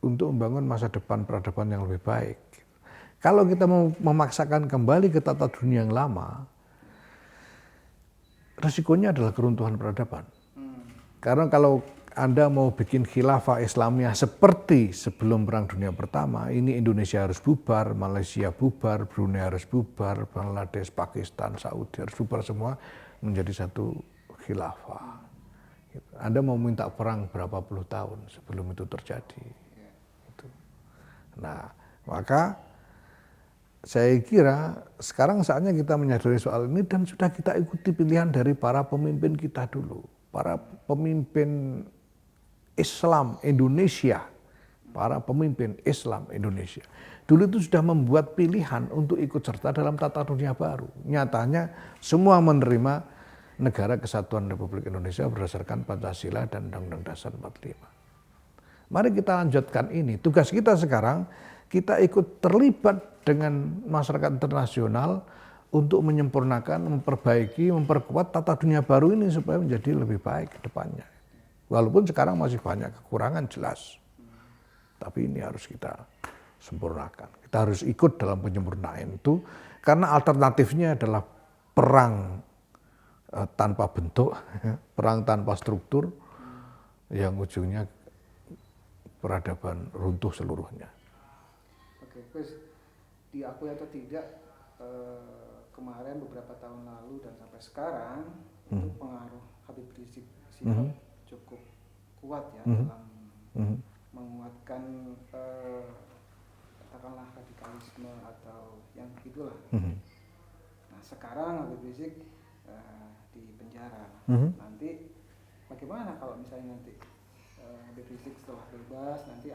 untuk membangun masa depan peradaban yang lebih baik. Kalau kita mau memaksakan kembali ke tata dunia yang lama, resikonya adalah keruntuhan peradaban. Karena kalau Anda mau bikin khilafah Islamiyah seperti sebelum Perang Dunia Pertama, ini Indonesia harus bubar, Malaysia bubar, Brunei harus bubar, Bangladesh, Pakistan, Saudi harus bubar semua menjadi satu khilafah. Anda mau minta perang berapa puluh tahun sebelum itu terjadi. Nah, maka saya kira sekarang saatnya kita menyadari soal ini dan sudah kita ikuti pilihan dari para pemimpin kita dulu. Para pemimpin Islam Indonesia, para pemimpin Islam Indonesia. Dulu itu sudah membuat pilihan untuk ikut serta dalam tata dunia baru. Nyatanya semua menerima negara kesatuan Republik Indonesia berdasarkan Pancasila dan Undang-Undang Dasar 45. Mari kita lanjutkan ini. Tugas kita sekarang, kita ikut terlibat dengan masyarakat internasional untuk menyempurnakan, memperbaiki, memperkuat tata dunia baru ini supaya menjadi lebih baik ke depannya. Walaupun sekarang masih banyak kekurangan jelas, tapi ini harus kita sempurnakan. Kita harus ikut dalam penyempurnaan itu, karena alternatifnya adalah perang tanpa bentuk, perang tanpa struktur, yang ujungnya peradaban runtuh seluruhnya. Oke, Gus, diakui atau tidak, kemarin beberapa tahun lalu dan sampai sekarang itu pengaruh Habib Rizik Syihab cukup kuat ya dalam menguatkan katakanlah radikalisme atau yang begitulah. Nah sekarang Habib Rizik di penjara. Nanti bagaimana kalau misalnya nanti Habib Rizik setelah bebas, nanti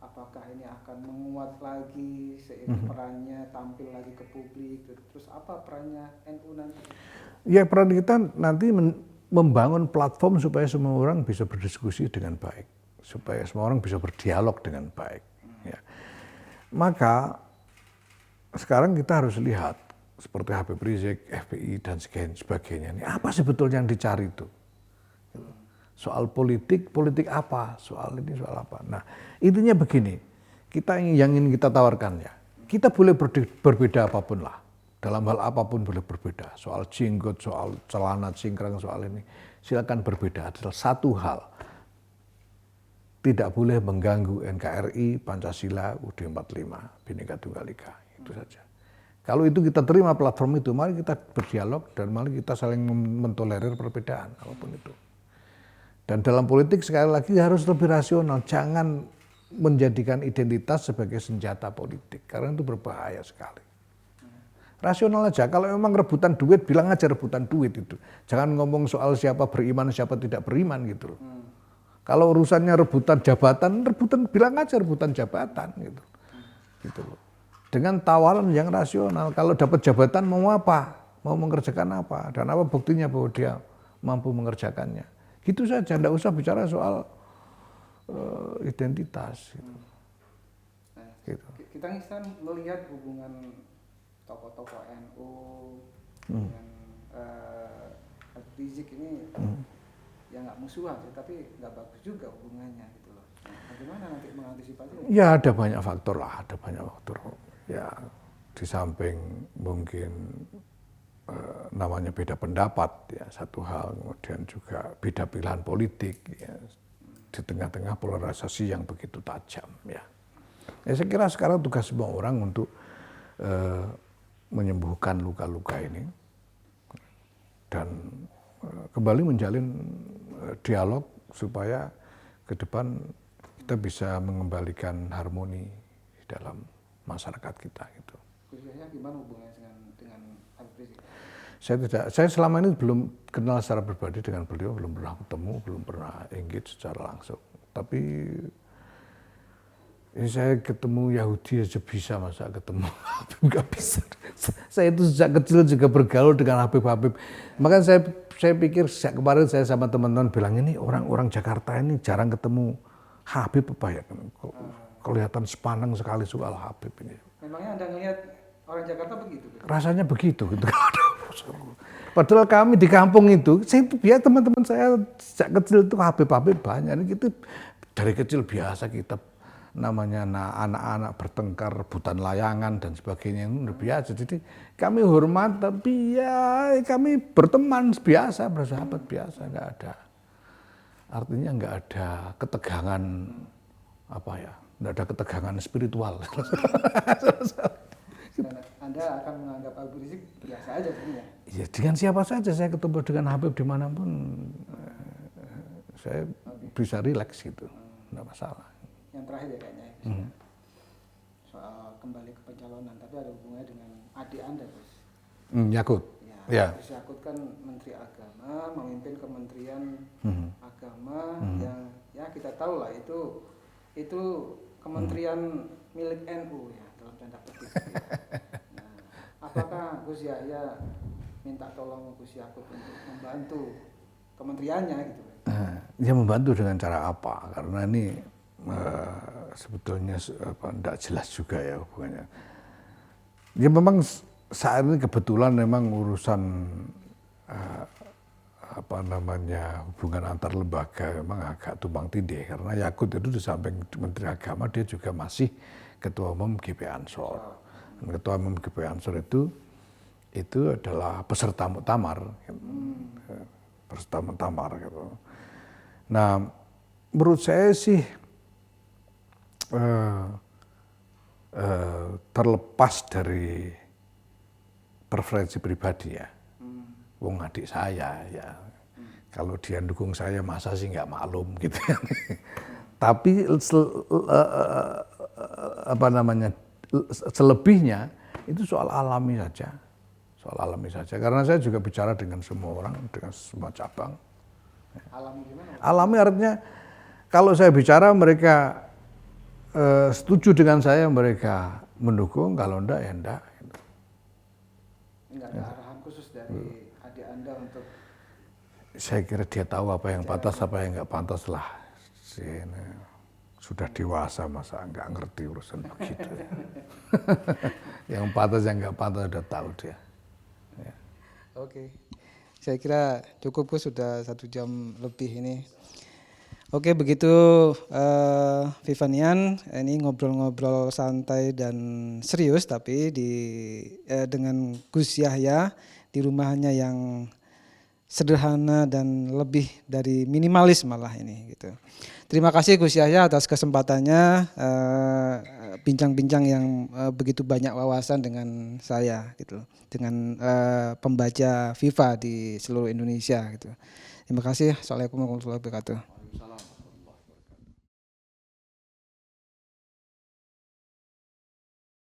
apakah ini akan menguat lagi seiring perannya tampil lagi ke publik, terus apa perannya NU nanti? Ya, peran kita nanti membangun platform supaya semua orang bisa berdiskusi dengan baik, supaya semua orang bisa berdialog dengan baik. Ya. Maka sekarang kita harus lihat seperti Habib Rizik, FPI dan sebagainya. Ini apa sebetulnya yang dicari itu? Soal politik apa? Soal ini soal apa? Nah, intinya begini, yang ingin kita tawarkan ya, kita boleh berbeda apapun lah. Dalam hal apapun boleh berbeda. Soal jenggot, soal celana cingkrang, soal ini. Silakan berbeda. Adalah satu hal. Tidak boleh mengganggu NKRI, Pancasila, UUD 45, Bhinneka Tunggal Ika. Itu saja. Kalau itu kita terima platform itu, mari kita berdialog dan mari kita saling mentolerir perbedaan, apapun itu. Dan dalam politik sekali lagi harus lebih rasional. Jangan menjadikan identitas sebagai senjata politik. Karena itu berbahaya sekali. Rasional aja, kalau memang rebutan duit, bilang aja rebutan duit itu. Jangan ngomong soal siapa beriman, siapa tidak beriman gitu loh. Kalau urusannya rebutan jabatan, bilang aja rebutan jabatan gitu. Gitu loh. Dengan tawaran yang rasional, kalau dapat jabatan mau apa? Mau mengerjakan apa? Dan apa buktinya bahwa dia mampu mengerjakannya. Gitu saja, tidak usah bicara soal identitas. Gitu. Nah, gitu. Kita kan melihat hubungan tokoh-tokoh NU dengan Habib Rizik ini ya nggak musuhan, tapi nggak bagus juga hubungannya gitu loh. Nah, bagaimana nanti mengantisipasi? Ya ada banyak faktor lah, ada banyak faktor. Ya di samping mungkin namanya beda pendapat ya satu hal, kemudian juga beda pilihan politik ya di tengah-tengah polarisasi yang begitu tajam ya. Ya saya kira sekarang tugas semua orang untuk menyembuhkan luka-luka ini dan kembali menjalin dialog supaya ke depan kita bisa mengembalikan harmoni di dalam masyarakat kita gitu. Khususnya gimana hubungannya dengan Habib Rizik? Saya selama ini belum kenal secara pribadi dengan beliau, belum pernah ketemu, belum pernah engage secara langsung. Tapi ini saya ketemu Yahudi aja bisa, masa ketemu Habib nggak bisa. Saya itu sejak kecil juga bergaul dengan Habib. Makanya saya pikir sejak kemarin saya sama teman-teman bilang ini orang-orang Jakarta ini jarang ketemu Habib apa ya? Kelihatan sepaneng sekali soal Habib ini. Memangnya Anda ngelihat orang Jakarta begitu? Rasanya begitu gitu. Padahal kami di kampung itu, teman-teman saya sejak kecil itu Habib banyak. Gitu dari kecil biasa kita namanya anak-anak bertengkar, rebutan layangan dan sebagainya itu udah biasa. Jadi kami hormat, tapi ya kami berteman biasa, bersahabat biasa, nggak ada. Artinya nggak ada ketegangan apa ya, nggak ada ketegangan spiritual. Anda akan menganggap Habib Rizik biasa aja sebenarnya? Ya dengan siapa saja saya ketemu dengan Habib dimanapun saya bisa rileks gitu, nggak masalah. Yang terakhir ya kayaknya soal kembali ke pencalonan, tapi ada hubungannya dengan adik Anda, Gus. Yakut. Ya. Gus Yakut kan Menteri Agama, memimpin Kementerian Agama yang ya kita tahu lah itu kementerian milik NU ya dalam tanda petik. Nah, apakah Gus Yahya minta tolong Gus Yakut untuk membantu kementeriannya gitu? Ya membantu dengan cara apa? Karena ini sebetulnya enggak jelas juga ya hubungannya. Ya memang saat ini kebetulan memang urusan hubungan antar lembaga memang agak tumpang tindih karena Yakut itu di samping Menteri Agama dia juga masih Ketua Umum GP Ansor. Dan Ketua Umum GP Ansor itu adalah peserta muktamar, peserta muktamar gitu. Nah, menurut saya sih terlepas dari preferensi pribadi ya. Wong adik saya ya, kalau dia dukung saya masa sih nggak maklum gitu kan. Tapi selebihnya itu soal alami saja. Karena saya juga bicara dengan semua orang, dengan semua cabang. Alami gimana? Alami artinya kalau saya bicara mereka setuju dengan saya, mereka mendukung, kalau enggak ya enggak. Enggak ada arahan khusus dari adik Anda untuk Saya kira dia tahu apa yang pantas, apa yang enggak pantas lah. Sudah dewasa masa enggak ngerti urusan begitu. Yang pantas, yang enggak pantas udah tahu dia. Ya. Oke. Saya kira cukup Gus, sudah 1 jam lebih ini. Oke, begitu Vivanian, ini ngobrol-ngobrol santai dan serius tapi dengan Gus Yahya di rumahnya yang sederhana dan lebih dari minimalis malah ini gitu. Terima kasih Gus Yahya atas kesempatannya bincang-bincang yang begitu banyak wawasan dengan saya gitu, dengan pembaca Viva di seluruh Indonesia gitu. Terima kasih. Assalamualaikum warahmatullahi wabarakatuh.